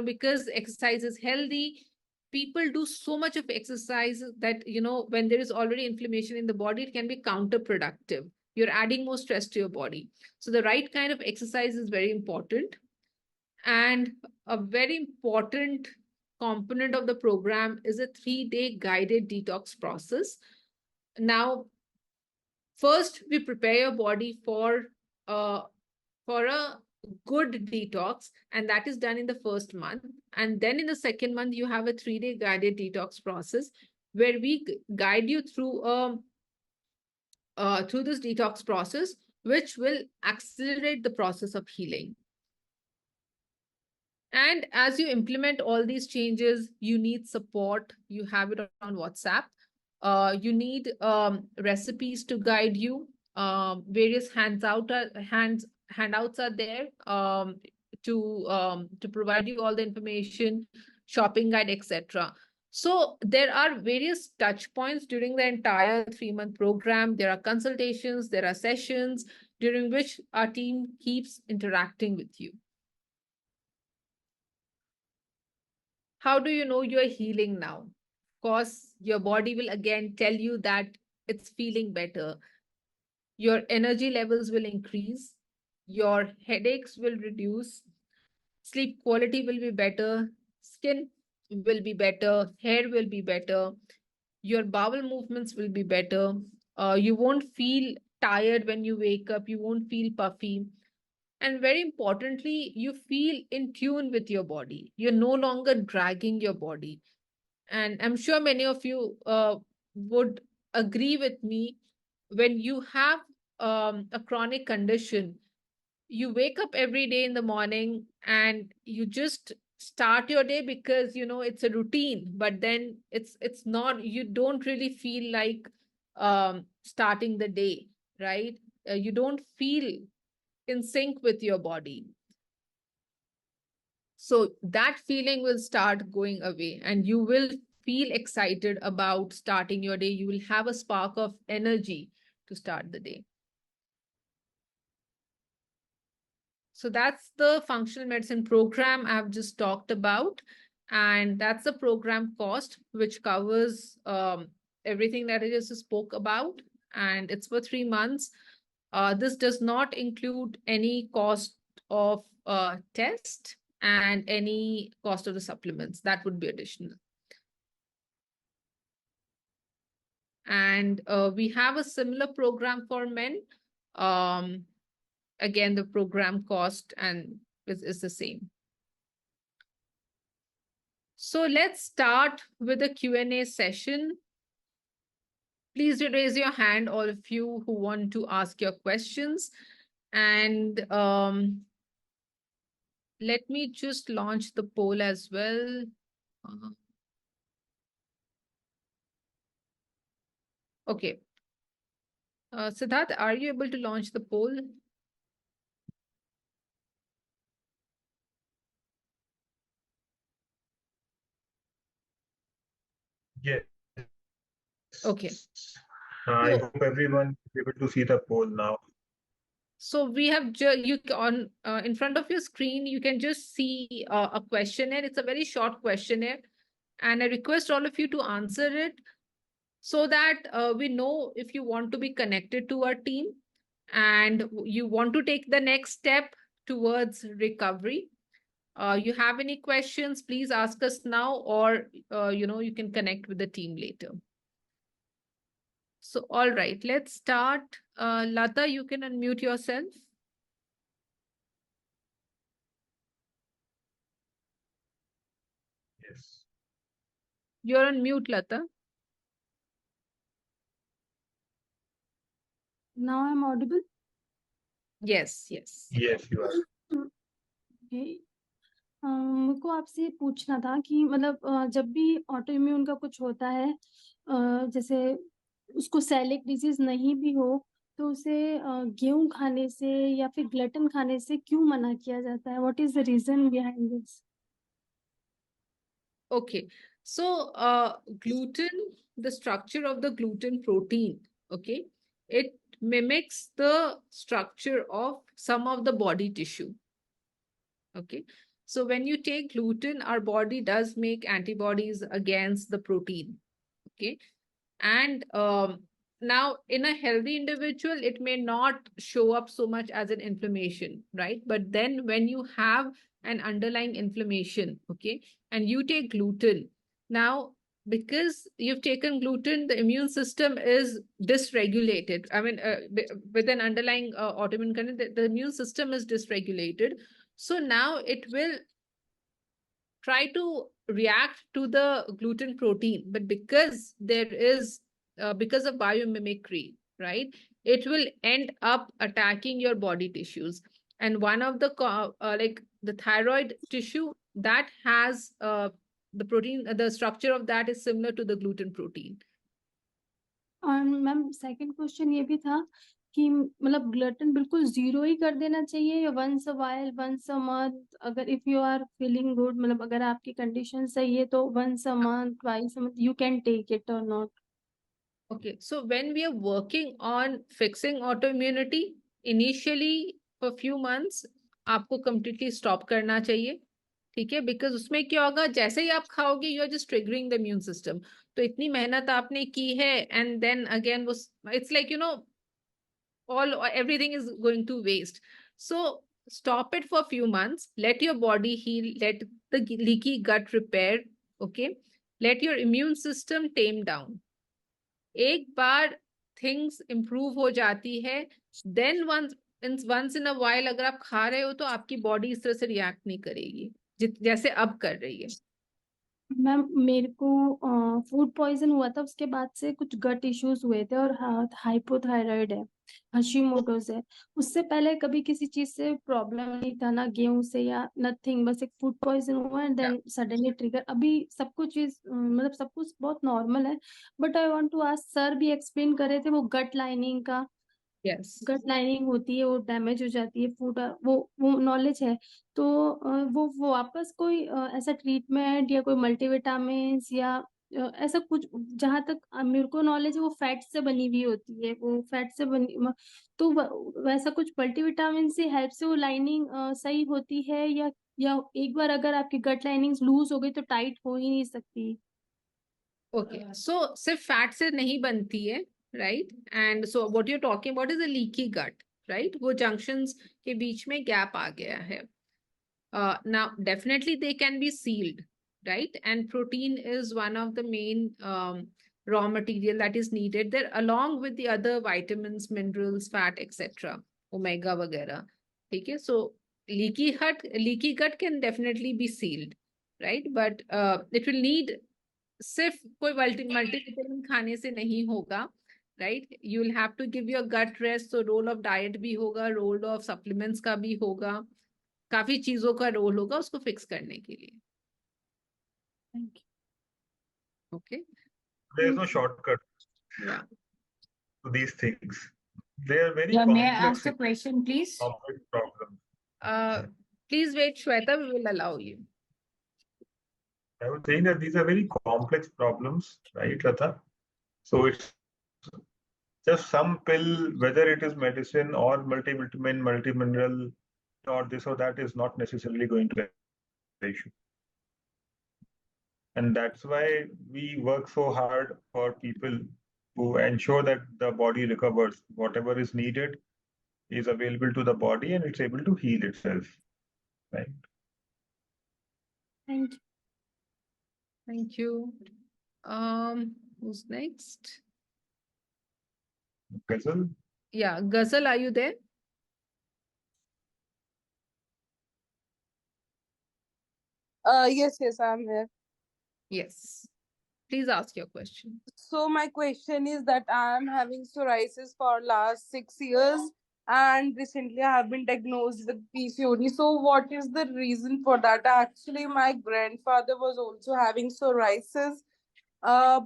[SPEAKER 1] because exercise is healthy, people do so much of exercise that, when there is already inflammation in the body, it can be counterproductive. You're adding more stress to your body. So the right kind of exercise is very important. And a very important component of the program is a 3-day guided detox process. Now, first, we prepare your body for for a good detox, and that is done in the first month. And then in the second month, you have a 3-day guided detox process where we guide you through this detox process, which will accelerate the process of healing. And as you implement all these changes, you need support. You have it on WhatsApp. You need recipes to guide you. Various handouts are there to provide you all the information, shopping guide, etc. So there are various touch points during the entire 3-month program. There are consultations, there are sessions during which our team keeps interacting with you. How do you know you're healing now? Of course, your body will again tell you that it's feeling better. Your energy levels will increase. Your headaches will reduce. Sleep quality will be better. Skin will be better. Hair will be better. Your bowel movements will be better. You won't feel tired when you wake up. You won't feel puffy. And very importantly, you feel in tune with your body. You're no longer dragging your body. And I'm sure many of you would agree with me. When you have a chronic condition, you wake up every day in the morning and you just start your day because you know it's a routine, but then it's not, you don't really feel like starting the day, right? You don't feel in sync with your body. So that feeling will start going away and you will feel excited about starting your day. You will have a spark of energy to start the day. So that's the functional medicine program I've just talked about. And that's the program cost, which covers everything that I just spoke about. And it's for 3 months. This does not include any cost of test and any cost of the supplements. That would be additional. And we have a similar program for men. Again, the program cost and is the same. So let's start with a Q&A session. Please raise your hand, all of you who want to ask your questions. And let me just launch the poll as well. Okay. Siddarth, are you able to launch the poll?
[SPEAKER 2] Yes.
[SPEAKER 1] Okay.
[SPEAKER 2] I
[SPEAKER 1] So-
[SPEAKER 2] hope everyone is able to see the poll now.
[SPEAKER 1] So we have you on in front of your screen, you can just see a questionnaire. It's a very short questionnaire. And I request all of you to answer it so that we know if you want to be connected to our team and you want to take the next step towards recovery. You have any questions, please ask us now, or you can connect with the team later. So, all right, let's start. Lata, you can unmute yourself.
[SPEAKER 2] Yes.
[SPEAKER 1] You're on mute, Lata.
[SPEAKER 4] Now I'm audible?
[SPEAKER 1] Yes, yes.
[SPEAKER 2] Yes, you are.
[SPEAKER 4] Okay. मुझको आपसे पूछना था कि मतलब जब भी auto immune का कुछ होता है जैसे उसको सेलिक डिजीज नहीं भी हो तो उसे गेहूं खाने से या फिर ग्लटन खाने से क्यों मना किया जाता है? What is the reason behind this?
[SPEAKER 1] Okay. So, gluten, the structure of the gluten protein, okay, it mimics the structure of some of the body tissue. Okay. So, when you take gluten, our body does make antibodies against the protein. Okay. And now, in a healthy individual, it may not show up so much as an inflammation, right? But then when you have an underlying inflammation, okay, and you take gluten, now because you've taken gluten, the immune system is dysregulated. I mean, with an underlying autoimmune condition, the immune system is dysregulated. So now it will try to react to the gluten protein, but because there is, because of biomimicry, right, it will end up attacking your body tissues. And one of the, like the thyroid tissue that has the protein, the structure of that is similar to the gluten protein.
[SPEAKER 4] और ma'am second question ये भी था कि मतलब gluten बिल्कुल zero ही कर देना चाहिए या once a while, once a month, अगर if you are feeling good, मतलब अगर आपकी कंडीशन सही है तो once a month, twice a month you can take it और not?
[SPEAKER 1] Okay, so when we are working on fixing autoimmunity, initially for few months आपको completely stop करना चाहिए, ठीक है? Because उसमें क्या होगा, जैसे ही आप खाओगे you are just triggering the immune system. तो इतनी मेहनत आपने की है and then again वो, it's like, you know, everything is going to waste. So stop it for a few months, let your body heal, let the leaky gut repair, okay? Let your immune system tame down. एक बार things improve हो जाती है, then once in a while अगर आप खा रहे हो तो आपकी बॉडी इस तरह से रिएक्ट नहीं करेगी जैसे अब कर रही है।
[SPEAKER 4] मैम मेरे को फूड पॉइजन हुआ था, उसके बाद से कुछ गट इश्यूज हुए थे और हाइपोथायराइड है, हशीमोटोस है। उससे पहले कभी किसी चीज से प्रॉब्लम नहीं था, ना गेहूं से या नथिंग, बस एक फूड पॉइजन हुआ एंड देन सडनली ट्रिगर। अभी सब कुछ चीज मतलब सब कुछ बहुत नॉर्मल है। But I want to ask, sir भी एक्सप्लेन कर रहे थे वो गट लाइनिंग का,
[SPEAKER 1] यस
[SPEAKER 4] गट लाइनिंग होती है वो डैमेज हो जाती है, फूड वो नॉलेज है। तो वो वापस कोई ऐसा ट्रीटमेंट या कोई मल्टीविटामिन या ऐसा कुछ, जहां तक मेरे को नॉलेज है वो फैट से बनी हुई होती है, वो फैट से बनी तो वैसा कुछ मल्टीविटामिन से हेल्प से वो लाइनिंग सही होती है या एक बार अगर आपकी गट लाइनिंग लूज हो गई तो टाइट हो ही नहीं सकती?
[SPEAKER 1] ओके, सो सिर्फ फैट से नहीं बनती है, right? And so what you are talking about is a leaky gut, right? वो जंक्शंस के बीच में गैप आ गया है। Now definitely they can be sealed, right? And protein is one of the main raw material that is needed there, along with the other vitamins, minerals, fat, etc., omega वगैरह, ठीक है? So leaky gut can definitely be sealed, right? But it will need, सिर्फ कोई multivitamin खाने से नहीं होगा, right? You will have to give your gut rest, तो रोल ऑफ डाइट भी होगा, रोल ऑफ सप्लीमेंट्स का भी होगा, काफी चीजों का रोल होगा उसको फिक्स करने के लिए।
[SPEAKER 4] Thank you.
[SPEAKER 1] Okay,
[SPEAKER 2] There is no shortcut
[SPEAKER 1] या
[SPEAKER 2] to these things. They are very
[SPEAKER 5] Yeah, may I
[SPEAKER 2] complex,
[SPEAKER 5] ask a question, please?
[SPEAKER 2] complex problems.
[SPEAKER 1] Please wait Shweta, we will allow you.
[SPEAKER 2] I was saying that these are very complex problems, right, Lata? So it's just some pill, whether it is medicine or multivitamin, multimineral, or this or that, is not necessarily going to be the issue. And that's why we work so hard for people to ensure that the body recovers. Whatever is needed is available to the body and it's able to heal itself, right?
[SPEAKER 4] Thank you.
[SPEAKER 1] Thank you. who's next?
[SPEAKER 2] Ghazal?
[SPEAKER 1] Yeah, Ghazal, are you there?
[SPEAKER 6] Yes, I'm here.
[SPEAKER 1] Yes, please ask your question.
[SPEAKER 6] So my question is that I'm having psoriasis for last 6 years, and recently I have been diagnosed with PCOD. So what is the reason for that? Actually, my grandfather was also having psoriasis,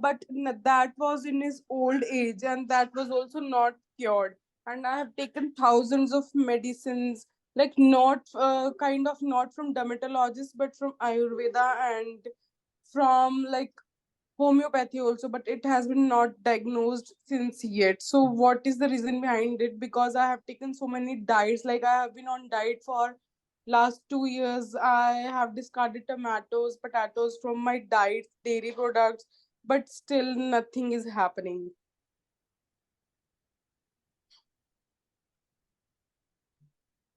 [SPEAKER 6] but that was in his old age, and that was also not cured. And I have taken thousands of medicines, like not kind of not from dermatologists, but from Ayurveda and from like homeopathy also, but it has been not diagnosed since yet. So what is the reason behind it? Because I have taken so many diets, like I have been on diet for last 2 years. I have discarded tomatoes, potatoes from my diet, dairy products, but still nothing is happening.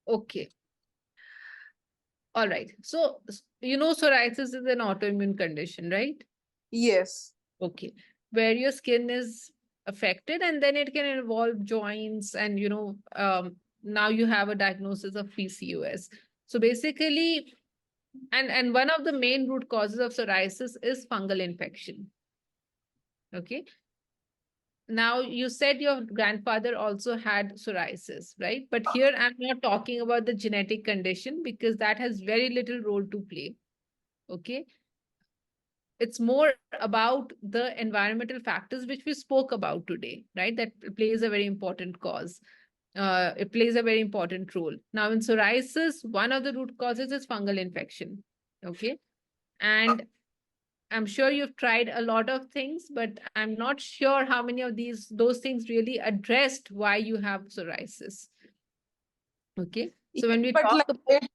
[SPEAKER 1] Okay, all right. So you know psoriasis is an autoimmune condition, right?
[SPEAKER 6] Yes.
[SPEAKER 1] Okay, where your skin is affected, and then it can involve joints, and now you have a diagnosis of PCOS. So basically, and one of the main root causes of psoriasis is fungal infection. Okay. Now you said your grandfather also had psoriasis, right? But here I'm not talking about the genetic condition because that has very little role to play. Okay. It's more about the environmental factors which we spoke about today, right? That plays a very important cause. It plays a very important role. Now, in psoriasis, one of the root causes is fungal infection. Okay. And I'm sure you've tried a lot of things, but I'm not sure how many of those things really addressed why you have psoriasis. Okay. So when we
[SPEAKER 6] But
[SPEAKER 1] talk
[SPEAKER 6] like
[SPEAKER 1] about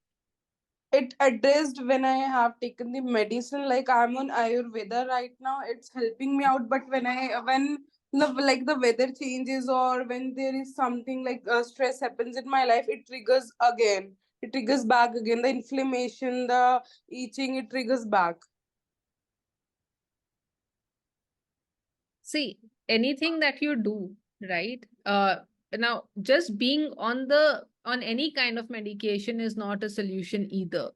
[SPEAKER 6] it addressed when I have taken the medicine. Like I'm on Ayurveda right now. It's helping me out. But when the weather changes or when there is something like stress happens in my life, it triggers again. It triggers back again. The inflammation, the itching, it triggers back.
[SPEAKER 1] see anything that you do, right? Now just being on any kind of medication is not a solution either,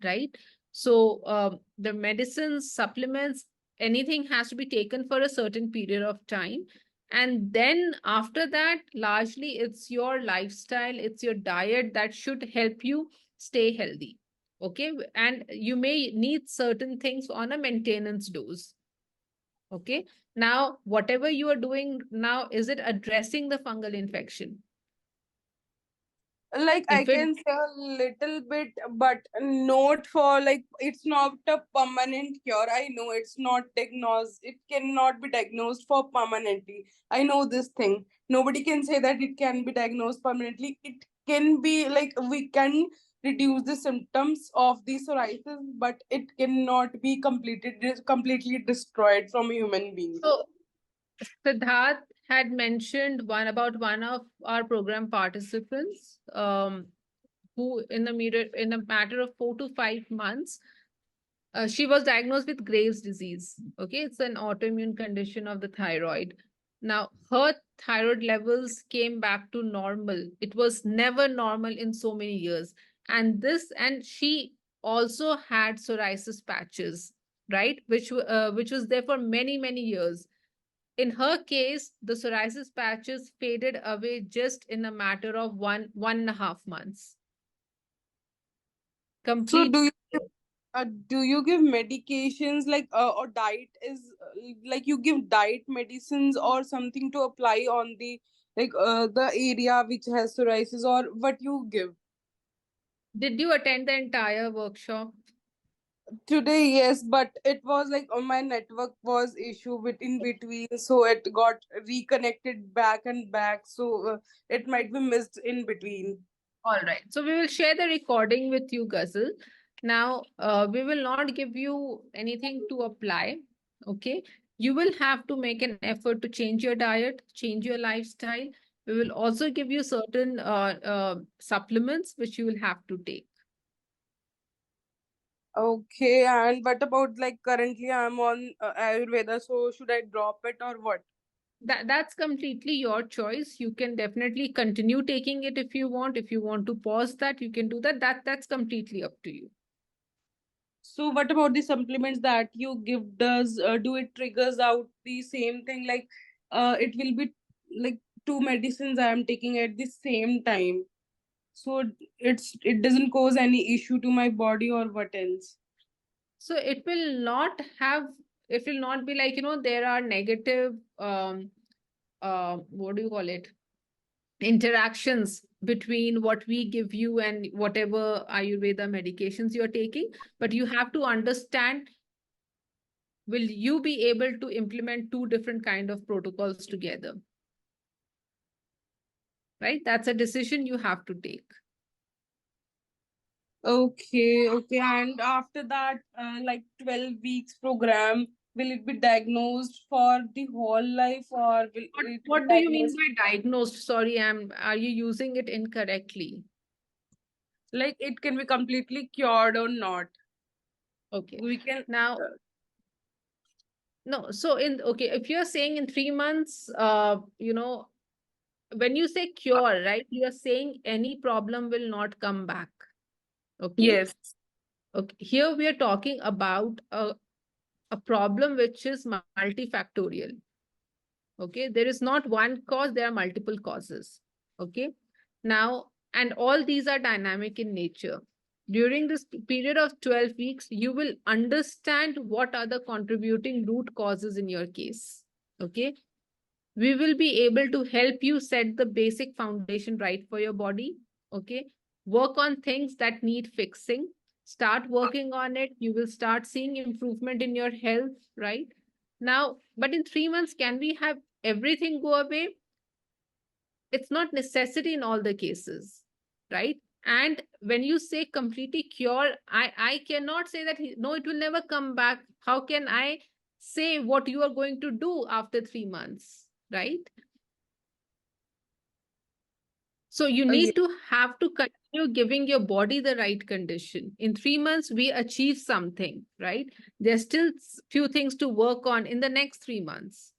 [SPEAKER 1] right? So the medicines, supplements, anything has to be taken for a certain period of time, and then after that largely it's your lifestyle, it's your diet that should help you stay healthy. Okay, and you may need certain things on a maintenance dose. Okay. Now, whatever you are doing now, is it addressing the fungal infection?
[SPEAKER 6] Like I
[SPEAKER 1] If it
[SPEAKER 6] can say a little bit, but not for like it's not a permanent cure. I know it's not diagnosed. It cannot be diagnosed for permanently. I know this thing. Nobody can say that it can be diagnosed permanently. It can be like we can reduce the symptoms of the psoriasis, but it cannot be completely destroyed from a human being.
[SPEAKER 1] so Siddharth had mentioned one of our program participants, who in a matter of 4 to 5 months, she was diagnosed with Graves' disease. Okay, it's an autoimmune condition of the thyroid. Now, her thyroid levels came back to normal. It was never normal in so many years. And she also had psoriasis patches, right? Which was there for many, many years. In her case, the psoriasis patches faded away just in a matter of 1.5 months.
[SPEAKER 6] So
[SPEAKER 1] Complete.
[SPEAKER 6] do you give medications like or diet is like you give diet medicines or something to apply on the area which has psoriasis, or what you give?
[SPEAKER 1] Did you attend the entire workshop?
[SPEAKER 6] Today yes, but it was like my network was issue with in between, so it got reconnected back and back, so it might be missed in between.
[SPEAKER 1] All right. So we will share the recording with you, Ghazal. Now, we will not give you anything to apply. Okay. You will have to make an effort to change your diet, change your lifestyle. We will also give you certain supplements which you will have to take.
[SPEAKER 6] Okay, and what about like currently I'm on Ayurveda, so should I drop it or what?
[SPEAKER 1] That's completely your choice. You can definitely continue taking it if you want. If you want to pause that, you can do that. That's completely up to you.
[SPEAKER 6] So what about the supplements that you give? Does do it triggers out the same thing? Like it will be like two medicines I am taking at the same time. So it doesn't cause any issue to my body or what else?
[SPEAKER 1] So it will not be like, there are negative, what do you call it? Interactions between what we give you and whatever Ayurveda medications you're taking. But you have to understand, will you be able to implement two different kind of protocols together? Right? That's a decision you have to take.
[SPEAKER 6] Okay, okay. And after that, like 12 weeks program, will it be diagnosed for the whole life or will it be
[SPEAKER 1] What do you mean
[SPEAKER 6] diagnosed?
[SPEAKER 1] by diagnosed? Sorry, are you using it incorrectly?
[SPEAKER 6] Like it can be completely cured or not?
[SPEAKER 1] Okay.
[SPEAKER 6] We can.
[SPEAKER 1] Now,
[SPEAKER 6] Uh,
[SPEAKER 1] No, so if you're saying in 3 months, when you say cure, right, you are saying any problem will not come back. Okay.
[SPEAKER 6] Yes.
[SPEAKER 1] Okay. Here we are talking about a problem which is multifactorial. Okay. There is not one cause, there are multiple causes. Okay. Now, and all these are dynamic in nature. During this period of 12 weeks, you will understand what are the contributing root causes in your case. Okay. We will be able to help you set the basic foundation right for your body. Okay. Work on things that need fixing. Start working on it. You will start seeing improvement in your health, right? Now, but in 3 months, can we have everything go away? It's not necessity in all the cases, right? And when you say completely cure, I cannot say that no, it will never come back. How can I say what you are going to do after 3 months, right? So you need to have to continue giving your body the right condition. In 3 months, we achieve something, right? There's still few things to work on in the next 3 months.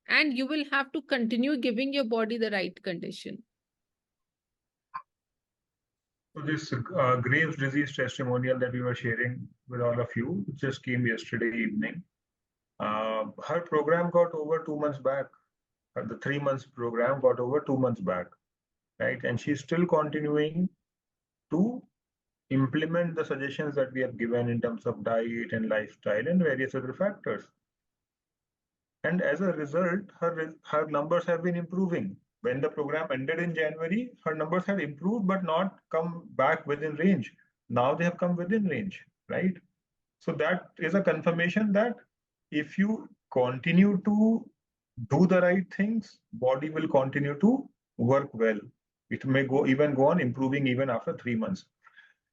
[SPEAKER 1] And you will have to continue giving your body the right condition.
[SPEAKER 2] So this Graves' disease testimonial that we were sharing with all of you just came yesterday evening. Her program got over 2 months back. The 3 months program got over 2 months back, right? And she's still continuing to implement the suggestions that we have given in terms of diet and lifestyle and various other factors. And as a result, her numbers have been improving. When the program ended in January, her numbers had improved but not come back within range. Now they have come within range, right? So that is a confirmation that if you continue to do the right things, body will continue to work well. It may go on improving even after 3 months.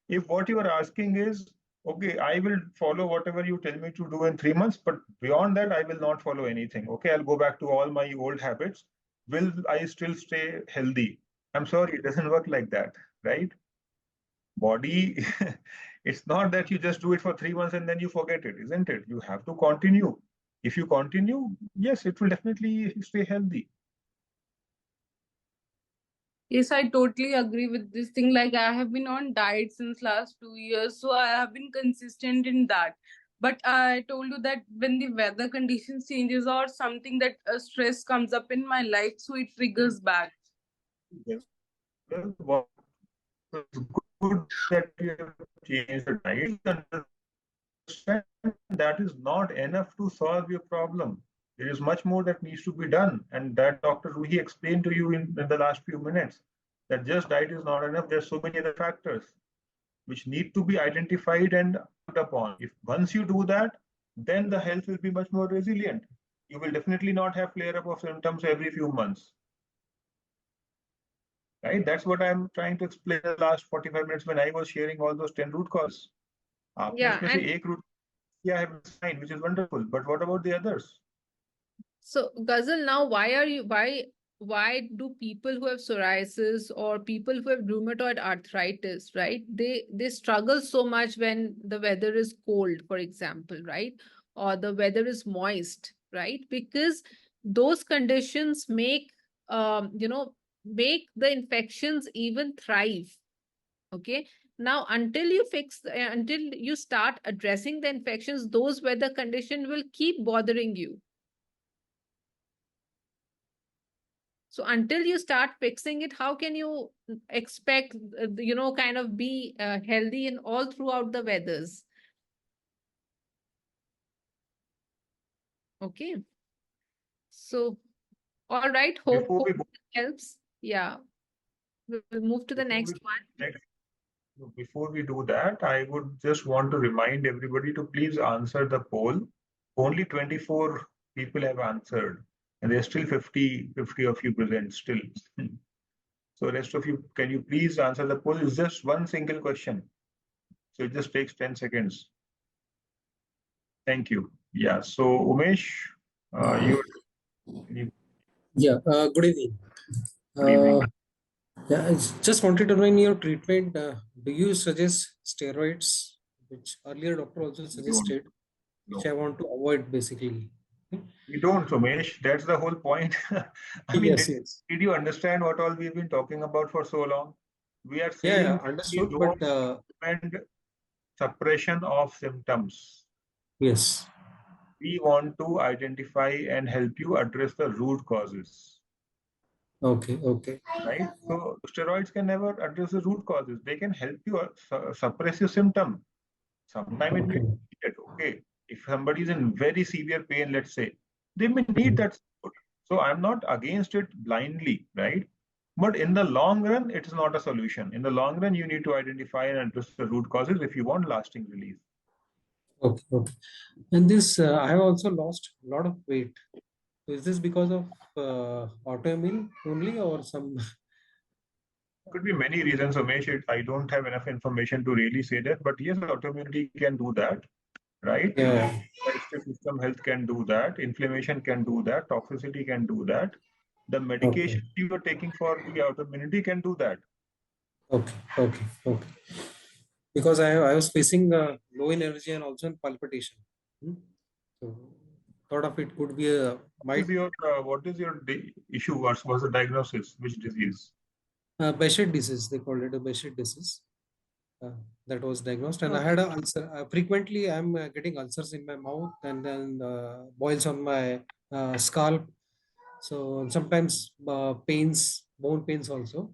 [SPEAKER 2] If what you are asking is, okay, I will follow whatever you tell me to do in 3 months, but beyond that, I will not follow anything. Okay, I'll go back to all my old habits. Will I still stay healthy? I'm sorry, it doesn't work like that, right? Body, it's not that you just do it for 3 months and then you forget it, isn't it? You have to continue. If you continue, yes, it will definitely stay healthy.
[SPEAKER 6] Yes, I totally agree with this thing. Like, I have been on diet since last 2 years, so I have been consistent in that. But I told you that when the weather conditions changes or something that stress comes up in my life, so it triggers back.
[SPEAKER 2] Well, what is good that you have changed the diet, understand that is not enough to solve your problem. There is much more that needs to be done, and that Dr. Ruhi explained to you in the last few minutes, that just diet is not enough. There's so many other factors which need to be identified and worked upon. If once you do that, then the health will be much more resilient. You will definitely not have flare-up of symptoms every few months. Right? That's what I'm trying to explain in the last 45 minutes when I was sharing all those 10 root causes.
[SPEAKER 1] Yeah,
[SPEAKER 2] आपने इसमें से एक root I have fine, which is wonderful. But what about the others?
[SPEAKER 1] So, Ghazal, now why do people who have psoriasis or people who have rheumatoid arthritis, right? They struggle so much when the weather is cold, for example, right? Or the weather is moist, right? Because those conditions make make the infections even thrive. Okay. Now, until you start addressing the infections, those weather conditions will keep bothering you. So until you start fixing it, how can you expect, kind of be healthy in all throughout the weathers? Okay. So, all right. Hope it helps. Yeah. We'll move to the next one.
[SPEAKER 2] Before we do that, I would just want to remind everybody to please answer the poll. Only 24 people have answered, and there's still 50 of you present still. So rest of you, can you please answer the poll? It's just one single question. So it just takes 10 seconds. Thank you. Yeah, so Umesh,
[SPEAKER 5] Yeah, good evening.
[SPEAKER 2] Good evening.
[SPEAKER 5] Yeah, I just wanted to know in your treatment, do you suggest steroids, which earlier doctor also suggested? which I want to avoid basically.
[SPEAKER 2] We don't, Somesh. That's the whole point. I mean,
[SPEAKER 5] Yes, yes.
[SPEAKER 2] did you understand what all we've been talking about for so long? We are
[SPEAKER 5] Yeah,
[SPEAKER 2] saying we
[SPEAKER 5] understood,
[SPEAKER 2] don't
[SPEAKER 5] but
[SPEAKER 2] recommend suppression of symptoms.
[SPEAKER 5] yes.
[SPEAKER 2] We want to identify and help you address the root causes,
[SPEAKER 5] Okay, okay.
[SPEAKER 2] right? So steroids can never address the root causes. They can help you suppress your symptom. Sometime it may
[SPEAKER 5] Okay.
[SPEAKER 2] be needed. Okay, if somebody is in very severe pain, let's say, they may need that support. So I'm not against it blindly, right? But in the long run, it is not a solution. In the long run, you need to identify and address the root causes if you want lasting relief.
[SPEAKER 5] Okay, okay. And this, I have also lost a lot of weight. So is this because of autoimmune only or some?
[SPEAKER 2] Could be many reasons, Umesh. I don't have enough information to really say that, but yes, autoimmunity can do that, right?
[SPEAKER 5] Yeah.
[SPEAKER 2] Digestive system health can do that. Inflammation can do that. Toxicity can do that. The
[SPEAKER 5] Okay,
[SPEAKER 2] medication you are taking for the autoimmunity can do that.
[SPEAKER 5] okay, okay, okay. Because I was facing low energy and also in palpitation. Hmm. So thought of it could be a might
[SPEAKER 2] What is your issue? What was the diagnosis? Which disease?
[SPEAKER 5] Behcet disease. They called it a Behcet disease. That was diagnosed, and I
[SPEAKER 1] Okay.
[SPEAKER 5] had a ulcer. Frequently, I'm getting ulcers in my mouth and then boils on my scalp. So sometimes pains, bone pains also.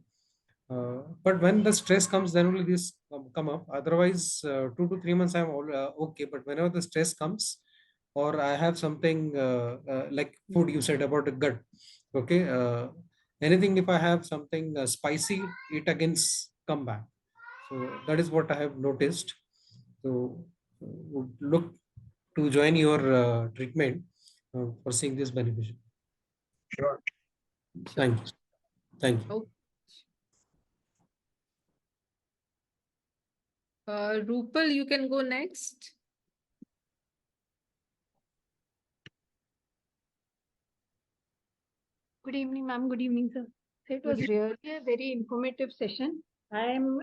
[SPEAKER 5] But when the stress comes, then only this come up. Otherwise, 2 to 3 months I'm all okay. But whenever the stress comes, or I have something like food you said about the gut, okay. Anything if I have something spicy, it again come back. So that is what I have noticed. So would look to join your treatment for seeing this beneficial.
[SPEAKER 2] Sure.
[SPEAKER 5] Thank you. Thank you.
[SPEAKER 1] Okay. Rupal, you can go next.
[SPEAKER 4] Good evening, ma'am. Good evening, sir. So it was really a very informative session. I am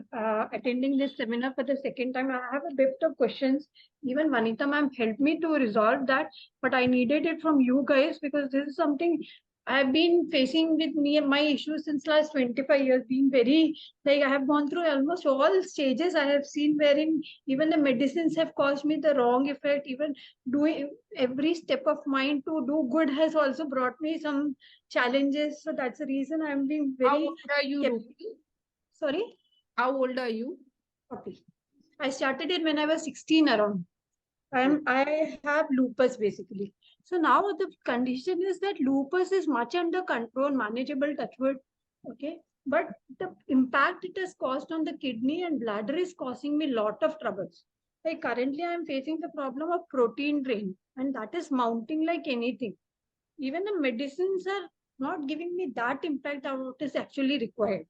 [SPEAKER 4] attending this seminar for the second time. I have a bit of questions. Even Vanita ma'am helped me to resolve that, but I needed it from you guys because this is something I've been facing with me and my issues since last 25 years. Being very like I have gone through almost all stages. I have seen wherein even the medicines have caused me the wrong effect. Even doing every step of mine to do good has also brought me some challenges. So that's the reason I'm being
[SPEAKER 1] How
[SPEAKER 4] very
[SPEAKER 1] old are you, Ruhi?
[SPEAKER 4] sorry.
[SPEAKER 1] How old are you?
[SPEAKER 4] 40. I started it when I was 16 around. I have lupus basically. So now the condition is that lupus is much under control, manageable, touchwood. Okay. But the impact it has caused on the kidney and bladder is causing me a lot of troubles. Like currently I'm facing the problem of protein drain, and that is mounting like anything. Even the medicines are not giving me that impact of what is actually required.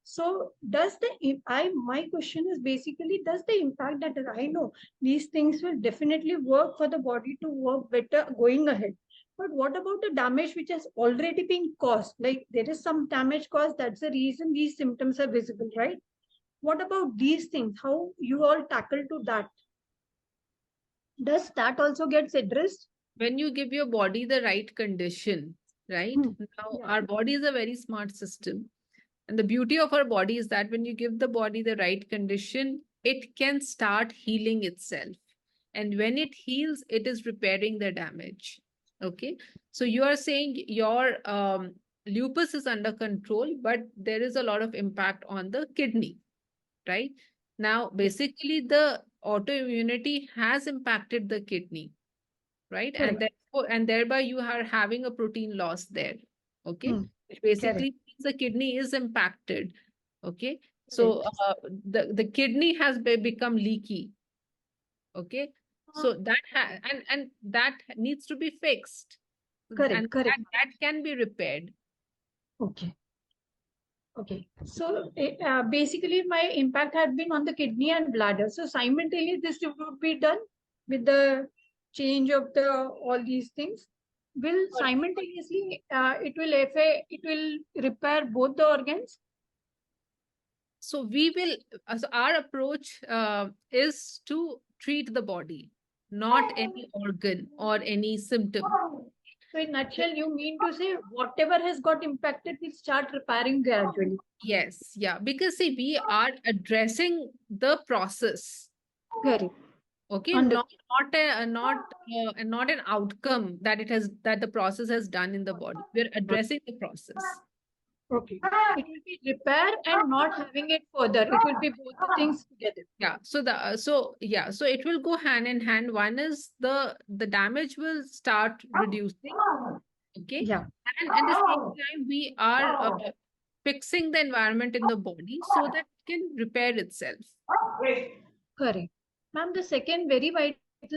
[SPEAKER 4] So does the my question is basically, does the impact that I know these things will definitely work for the body to work better going ahead, but what about the damage which has already been caused? Like there is some damage caused, that's the reason these symptoms are visible, right? What about these things, how you all tackle to that? Does that also gets addressed?
[SPEAKER 1] When you give your body the right condition, right? Now,
[SPEAKER 4] Yeah.
[SPEAKER 1] our body is a very smart system. And the beauty of our body is that when you give the body the right condition, it can start healing itself. And when it heals, it is repairing the damage. Okay. So you are saying your lupus is under control, but there is a lot of impact on the kidney, right? Now, basically, the autoimmunity has impacted the kidney, right? And
[SPEAKER 4] Correct.
[SPEAKER 1] therefore, and thereby you are having a protein loss there. Okay. Which
[SPEAKER 4] Correct.
[SPEAKER 1] basically means the kidney is impacted. Okay. So
[SPEAKER 4] Correct.
[SPEAKER 1] the kidney has become leaky. Okay. So that and that needs to be fixed.
[SPEAKER 4] Correct.
[SPEAKER 1] And
[SPEAKER 4] Correct.
[SPEAKER 1] that can be repaired.
[SPEAKER 4] Okay. Okay. So basically, my impact had been on the kidney and bladder. So simultaneously, this would be done with the change of the all these things. Will simultaneously it will repair both the organs.
[SPEAKER 1] So we will, so our approach is to treat the body, not any organ or any symptom.
[SPEAKER 7] So in nutshell, you mean to say whatever has got impacted, we start repairing gradually.
[SPEAKER 1] Yes, yeah, because see, we are addressing the process.
[SPEAKER 7] Correct.
[SPEAKER 1] Okay,
[SPEAKER 7] Understood.
[SPEAKER 1] not an outcome that the process has done in the body. We're addressing the process.
[SPEAKER 7] Okay. It will be repair and not having it further. It will be both the things together.
[SPEAKER 1] Yeah. So it will go hand in hand. One is the damage will start reducing. Okay.
[SPEAKER 7] Yeah.
[SPEAKER 1] And at the same time, we are fixing the environment in the body so that it can repair itself.
[SPEAKER 7] Correct. Ma'am, the second very vital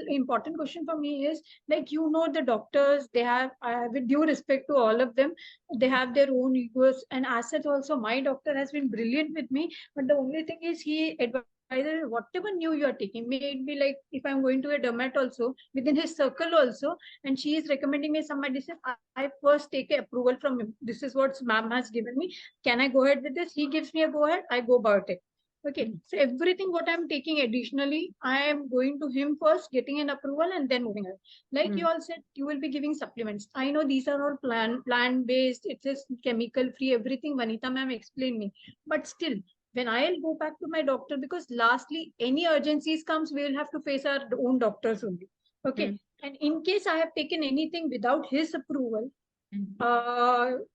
[SPEAKER 7] important question for me is, like, the doctors, they have, with due respect to all of them, they have their own egos, and as such also my doctor has been brilliant with me, but the only thing is he advises whatever new you are taking, may it be like if I'm going to a dermat also within his circle also, and she is recommending me some medicine, I first take a approval from him. This is what ma'am has given me, can I go ahead with this? He gives me a go ahead, I go about it. Okay, so everything what I'm taking additionally, I am going to him first, getting an approval, and then moving on. Like you all said, you will be giving supplements. I know these are all plant based. It is chemical free. Everything Vanita ma'am explained me. But still, when I'll go back to my doctor, because lastly, any urgencies comes, we will have to face our own doctors only. Okay, and in case I have taken anything without his approval,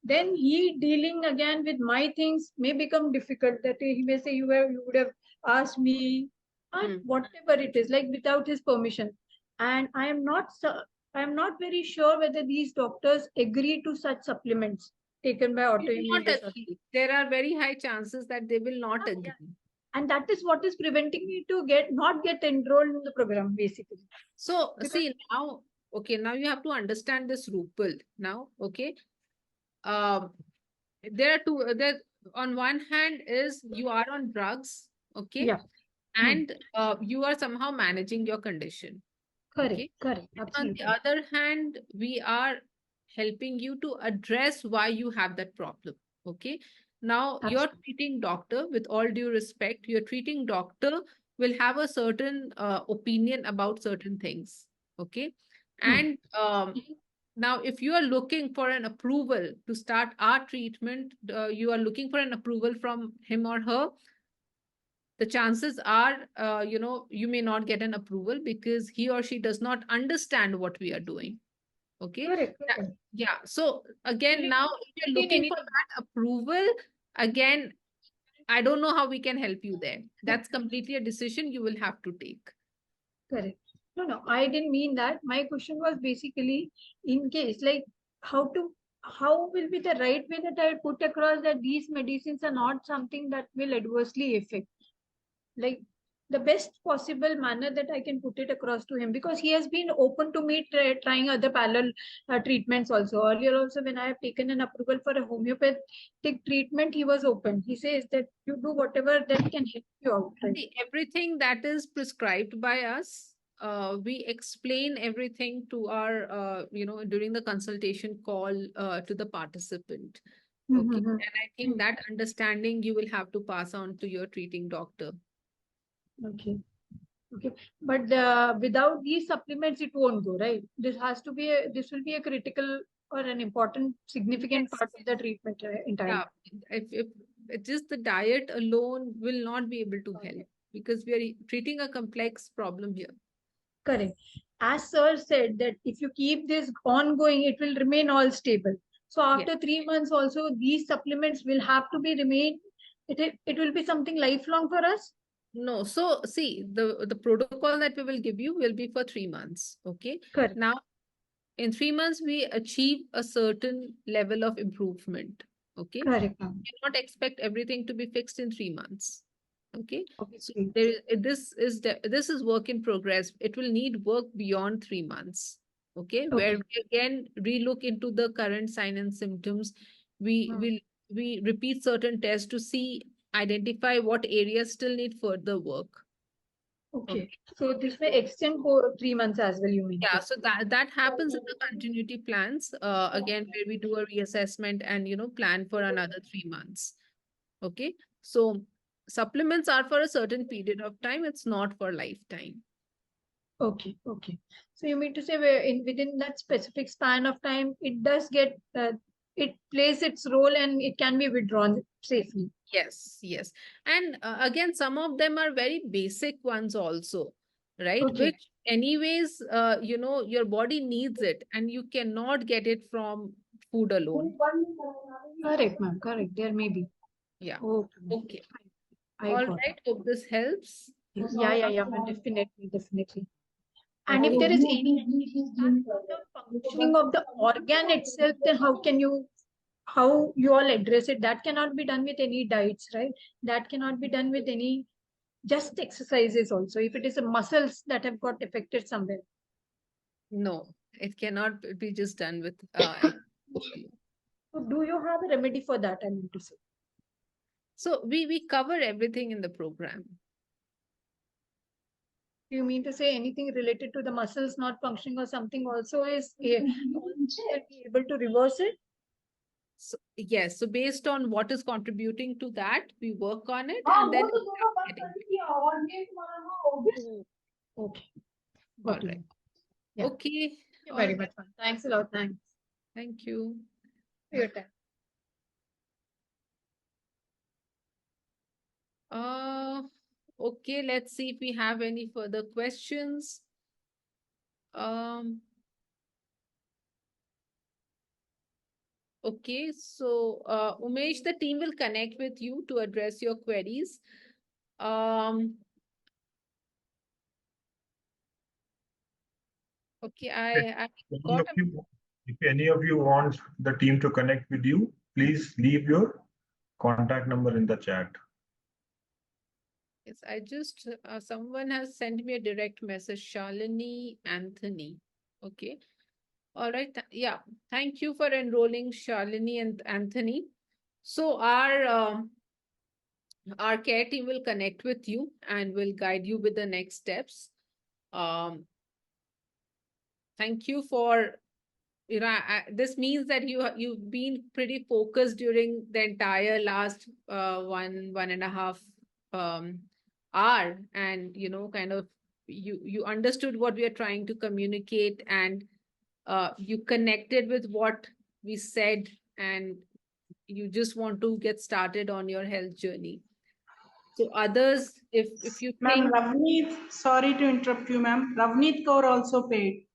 [SPEAKER 7] then he dealing again with my things may become difficult. That he may say you would have asked me, whatever it is, like without his permission. And I am not very sure whether these doctors agree to such supplements taken by
[SPEAKER 1] They will not
[SPEAKER 7] autoimmune.
[SPEAKER 1] agree. There are very high chances that they will not agree.
[SPEAKER 7] And that is what is preventing me to not get enrolled in the program, basically.
[SPEAKER 1] So see now, okay, now you have to understand this Rupal now. Okay, there are two. There on one hand is you are on drugs. Okay,
[SPEAKER 7] Yeah.
[SPEAKER 1] and you are somehow managing your condition.
[SPEAKER 7] Correct.
[SPEAKER 1] Okay.
[SPEAKER 7] Correct.
[SPEAKER 1] On
[SPEAKER 7] Absolutely.
[SPEAKER 1] the other hand, we are helping you to address why you have that problem. Okay. Now, your treating doctor, with all due respect, your treating doctor will have a certain opinion about certain things. Okay. And now, if you are looking for an approval to start our treatment, you are looking for an approval from him or her, the chances are, you may not get an approval because he or she does not understand what we are doing. Okay.
[SPEAKER 7] Correct.
[SPEAKER 1] Yeah. So again, now if you're looking for that approval, again, I don't know how we can help you there. That's completely a decision you will have to take.
[SPEAKER 7] Correct. No, I didn't mean that. My question was basically, in case, like, how will be the right way that I put across that these medicines are not something that will adversely affect, like the best possible manner that I can put it across to him, because he has been open to me trying other parallel treatments also. Earlier also, when I have taken an approval for a homeopathic treatment, he was open. He says that you do whatever that can help you out. Right?
[SPEAKER 1] See, everything that is prescribed by us, we explain everything to our, during the consultation call to the participant. Okay. And I think that understanding you will have to pass on to your treating doctor.
[SPEAKER 7] Okay. But without these supplements, it won't go, right? This will be a critical or an important, significant part of the treatment entire.
[SPEAKER 1] Yeah. If it's just the diet alone will not be able to help, because we are treating a complex problem here.
[SPEAKER 7] Correct. As sir said that if you keep this ongoing, it will remain all stable. So after 3 months also, these supplements will have to be remain. It will be something lifelong for us.
[SPEAKER 1] No, so see, the protocol that we will give you will be for 3 months. Okay.
[SPEAKER 7] Correct.
[SPEAKER 1] Now, in 3 months, we achieve a certain level of improvement. Okay.
[SPEAKER 7] Correct.
[SPEAKER 1] You cannot expect everything to be fixed in 3 months. Okay. So
[SPEAKER 7] Okay.
[SPEAKER 1] this is work in progress. It will need work beyond 3 months. Okay. Where we again relook into the current sign and symptoms. We repeat certain tests to identify what areas still need further work.
[SPEAKER 7] Okay. So this may extend for 3 months as well, you mean?
[SPEAKER 1] Yeah, so that happens in the continuity plans, again, where we do a reassessment and, plan for another 3 months. Okay. So supplements are for a certain period of time. It's not for lifetime.
[SPEAKER 7] Okay, okay. So you mean to say within that specific span of time, it does get, it plays its role and it can be withdrawn safely.
[SPEAKER 1] Yes, yes. And again, some of them are very basic ones also, right?
[SPEAKER 7] Okay.
[SPEAKER 1] Which anyways, your body needs it and you cannot get it from food alone.
[SPEAKER 7] Correct, ma'am. Correct. There may be.
[SPEAKER 1] Yeah.
[SPEAKER 7] Okay.
[SPEAKER 1] Okay.
[SPEAKER 7] I
[SPEAKER 1] All
[SPEAKER 7] got
[SPEAKER 1] right. Hope this helps.
[SPEAKER 7] Yeah, ma'am. Definitely. And if there is any functioning of the organ itself, then how you all address it? That cannot be done with any diets, right? That cannot be done with any just exercises also. If it is the muscles that have got affected somewhere.
[SPEAKER 1] No, it cannot be just done with
[SPEAKER 7] So do you have a remedy for that? I mean to say.
[SPEAKER 1] So we cover everything in the program.
[SPEAKER 7] Do you mean to say anything related to the muscles not functioning or something also is will be able to reverse it?
[SPEAKER 1] So, yes. So based on what is contributing to that, we work on it and then
[SPEAKER 7] Okay.
[SPEAKER 1] all right.
[SPEAKER 7] Yeah.
[SPEAKER 1] Okay.
[SPEAKER 7] Thank you very much. Thanks a lot. Thanks
[SPEAKER 1] Thank you.
[SPEAKER 7] for your time.
[SPEAKER 1] Okay, let's see if we have any further questions. Okay, so Umesh, the team will connect with you to address your queries. Okay, I got
[SPEAKER 2] if any of you want the team to connect with you, please leave your contact number in the chat.
[SPEAKER 1] Yes, I just someone has sent me a direct message, Shalini Anthony. Okay. All right. Yeah. Thank you for enrolling, Shalini and Anthony. So our care team will connect with you and will guide you with the next steps. Thank you for this means that you've been pretty focused during the entire last 1.5 hour, and kind of you understood what we are trying to communicate, and you connected with what we said, and you just want to get started on your health journey. So others, if you
[SPEAKER 8] Ma'am,
[SPEAKER 1] think,
[SPEAKER 8] Ravneet, sorry to interrupt you, ma'am. Ravneet Kaur also paid.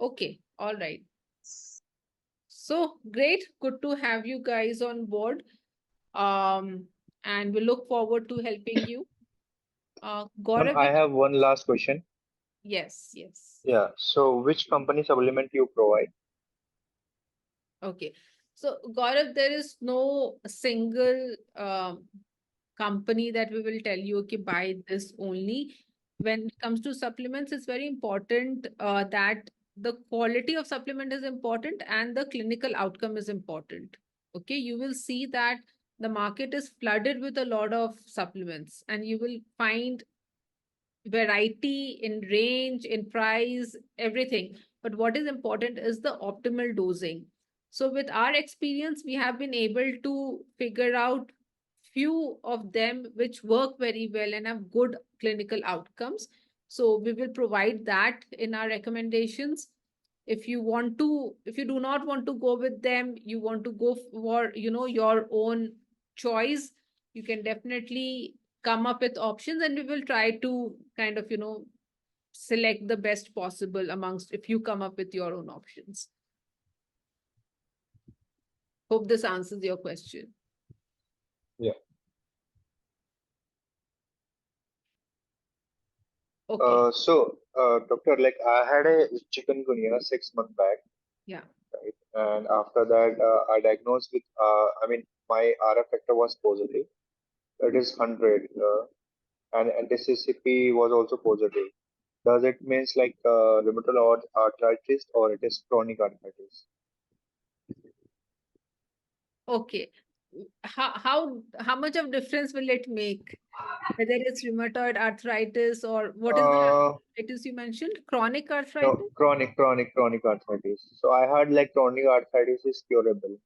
[SPEAKER 1] okay, all right. So great, good to have you guys on board. And we look forward to helping you. Gaurav,
[SPEAKER 9] I have one last question.
[SPEAKER 1] yes.
[SPEAKER 9] Yeah. So which company supplement you provide?
[SPEAKER 1] Okay. So Gaurav, there is no single company that we will tell you, okay, buy this only. When it comes to supplements, it's very important that the quality of supplement is important and the clinical outcome is important. Okay, you will see that the market is flooded with a lot of supplements, and you will find variety in range, in price, everything. But what is important is the optimal dosing. So with our experience, we have been able to figure out few of them which work very well and have good clinical outcomes. So we will provide that in our recommendations. If you do not want to go with them, you want to go for your own choice, you can definitely come up with options, and we will try to kind of select the best possible amongst, if you come up with your own options. Hope this answers your question.
[SPEAKER 9] Yeah.
[SPEAKER 1] Okay.
[SPEAKER 9] Doctor, like I had a chikungunya 6 months back.
[SPEAKER 1] Yeah.
[SPEAKER 9] Right? And after that, I diagnosed with, my RF factor was positive. That is 100. And NTCCP was also positive. Does it means like rheumatoid arthritis or it is chronic arthritis?
[SPEAKER 1] Okay. How much of difference will it make? Whether it's rheumatoid arthritis or what is the arthritis you mentioned? Chronic arthritis?
[SPEAKER 9] No, chronic arthritis. So I heard like chronic arthritis is curable.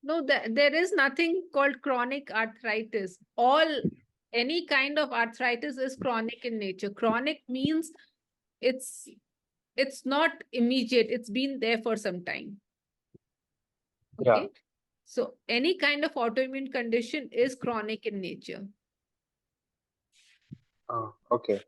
[SPEAKER 1] No, there is nothing called chronic arthritis. All any kind of arthritis is chronic in nature. Chronic means it's not immediate, it's been there for some time.
[SPEAKER 9] Yeah.
[SPEAKER 1] Okay. So any kind of autoimmune condition is chronic in nature.
[SPEAKER 9] Okay.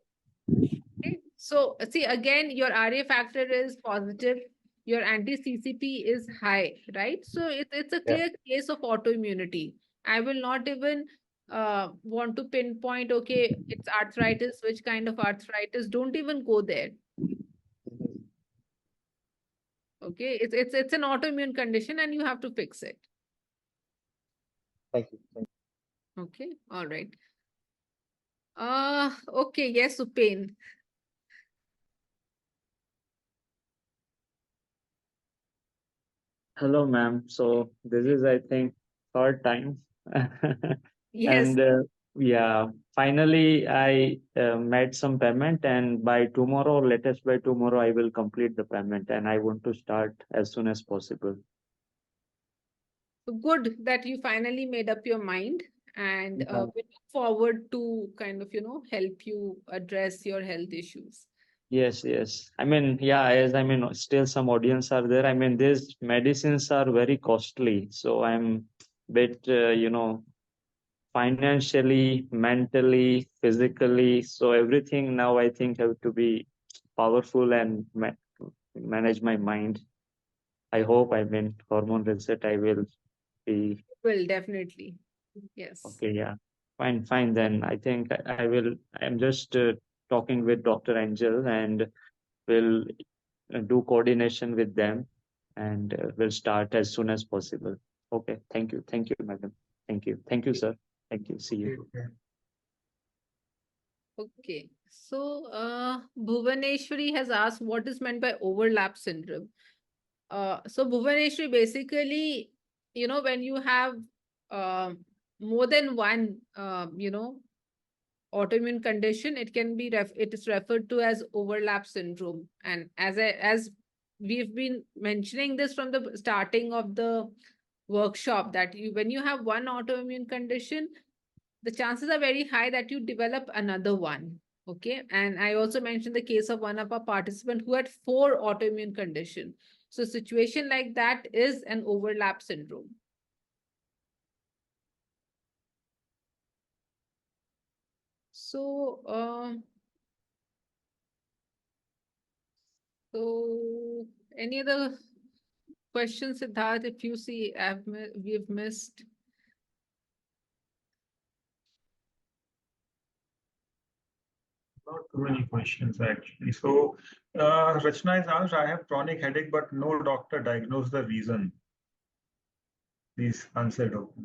[SPEAKER 1] Okay. So see, again, your RA factor is positive, your anti-CCP is high, right? So it's a
[SPEAKER 9] Yeah.
[SPEAKER 1] clear case of autoimmunity. I will not even want to pinpoint, okay, it's arthritis, which kind of arthritis? Don't even go there.
[SPEAKER 9] Mhm.
[SPEAKER 1] Okay, it's an autoimmune condition and you have to fix it.
[SPEAKER 9] Thank you. Thank
[SPEAKER 1] Okay, all right. Okay, yes, so pain.
[SPEAKER 10] Hello, ma'am. So this is, I think, third time.
[SPEAKER 1] Yes.
[SPEAKER 10] And yeah, finally I made some payment, and by tomorrow, latest by tomorrow, I will complete the payment, and I want to start as soon as possible.
[SPEAKER 1] So good that you finally made up your mind, and
[SPEAKER 10] Yeah.
[SPEAKER 1] we look forward to kind of, help you address your health issues.
[SPEAKER 10] Yes, yes. I mean, yeah, as I mean, still some audience are there. I mean, these medicines are very costly, so I'm bit, financially, mentally, physically. So everything now I think have to be powerful and manage my mind. I hope, I mean, hormone reset, I will be
[SPEAKER 1] Will definitely. Yes.
[SPEAKER 10] okay. Yeah, fine, fine. Then I think I will. I'm just talking with Dr. Angel, and will do coordination with them, and will start as soon as possible. Okay. Thank you, madam. Thank you, sir. Thank you. See you.
[SPEAKER 2] Okay.
[SPEAKER 1] Okay. So Bhuvaneshwari has asked what is meant by overlap syndrome. So Bhuvaneshwari, basically, when you have more than one, autoimmune condition, it can be it is referred to as overlap syndrome. And as we've been mentioning this from the starting of the workshop, that when you have one autoimmune condition, the chances are very high that you develop another one. Okay. And I also mentioned the case of one of our participants who had 4 autoimmune condition. So situation like that is an overlap syndrome. So any other questions, Siddarth, if you see we've missed?
[SPEAKER 2] Not too many questions actually. So, Rachna has asked, I have chronic headache, but no doctor diagnosed the reason. Please answer, Doctor.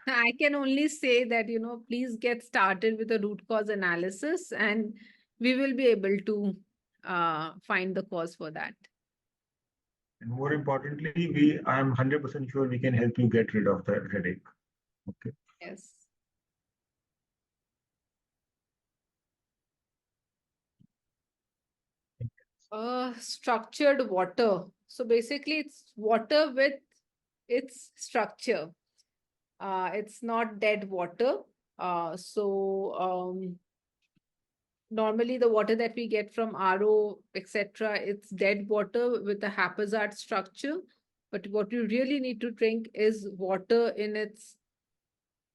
[SPEAKER 1] I can only say that, please get started with a root cause analysis and we will be able to find the cause for that.
[SPEAKER 2] And more importantly, I am 100% sure we can help you get rid of the headache. Okay.
[SPEAKER 1] Yes. Structured water. So basically it's water with its structure. It's not dead water. Normally the water that we get from RO, etc., it's dead water with a haphazard structure. But what you really need to drink is water in its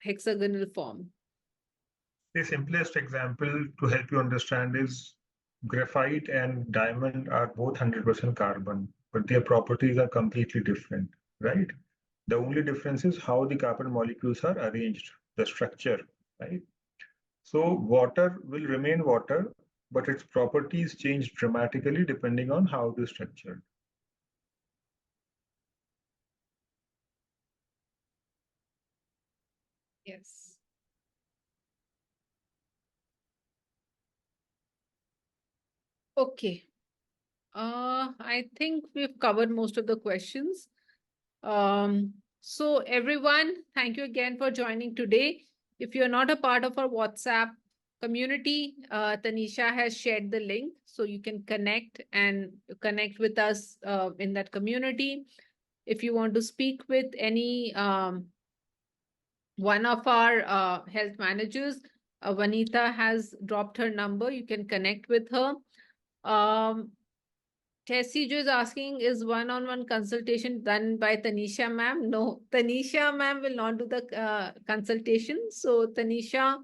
[SPEAKER 1] hexagonal form.
[SPEAKER 2] The simplest example to help you understand is graphite and diamond are both 100% carbon, but their properties are completely different, right? The only difference is how the carbon molecules are arranged, the structure, right? So water will remain water, but its properties change dramatically depending on how it is structured.
[SPEAKER 1] Yes. Okay. I think we've covered most of the questions. So everyone, thank you again for joining today. If you're not a part of our WhatsApp community, Tanisha has shared the link so you can connect with us in that community. If you want to speak with any one of our health managers, Vanita, has dropped her number. You can connect with her. Tessie Jo is asking, is one-on-one consultation done by Tanisha ma'am? No, Tanisha ma'am will not do the consultation. So Tanisha,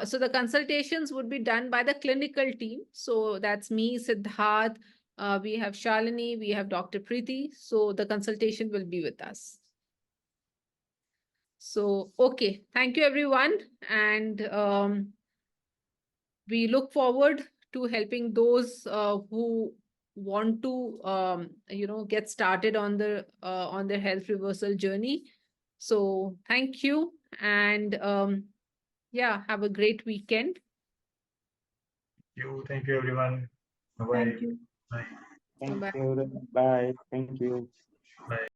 [SPEAKER 1] so the consultations would be done by the clinical team. So that's me, Siddarth. We have Shalini, we have Dr. Preeti. So the consultation will be with us. So, okay, thank you everyone. And we look forward to helping those who want to get started on their health reversal journey. So thank you, and yeah, have a great weekend.
[SPEAKER 2] Thank you everyone. Bye-bye.
[SPEAKER 7] Thank you.
[SPEAKER 2] Bye.
[SPEAKER 10] Thank
[SPEAKER 1] Bye-bye.
[SPEAKER 10] you. Bye. Thank you.
[SPEAKER 2] Bye.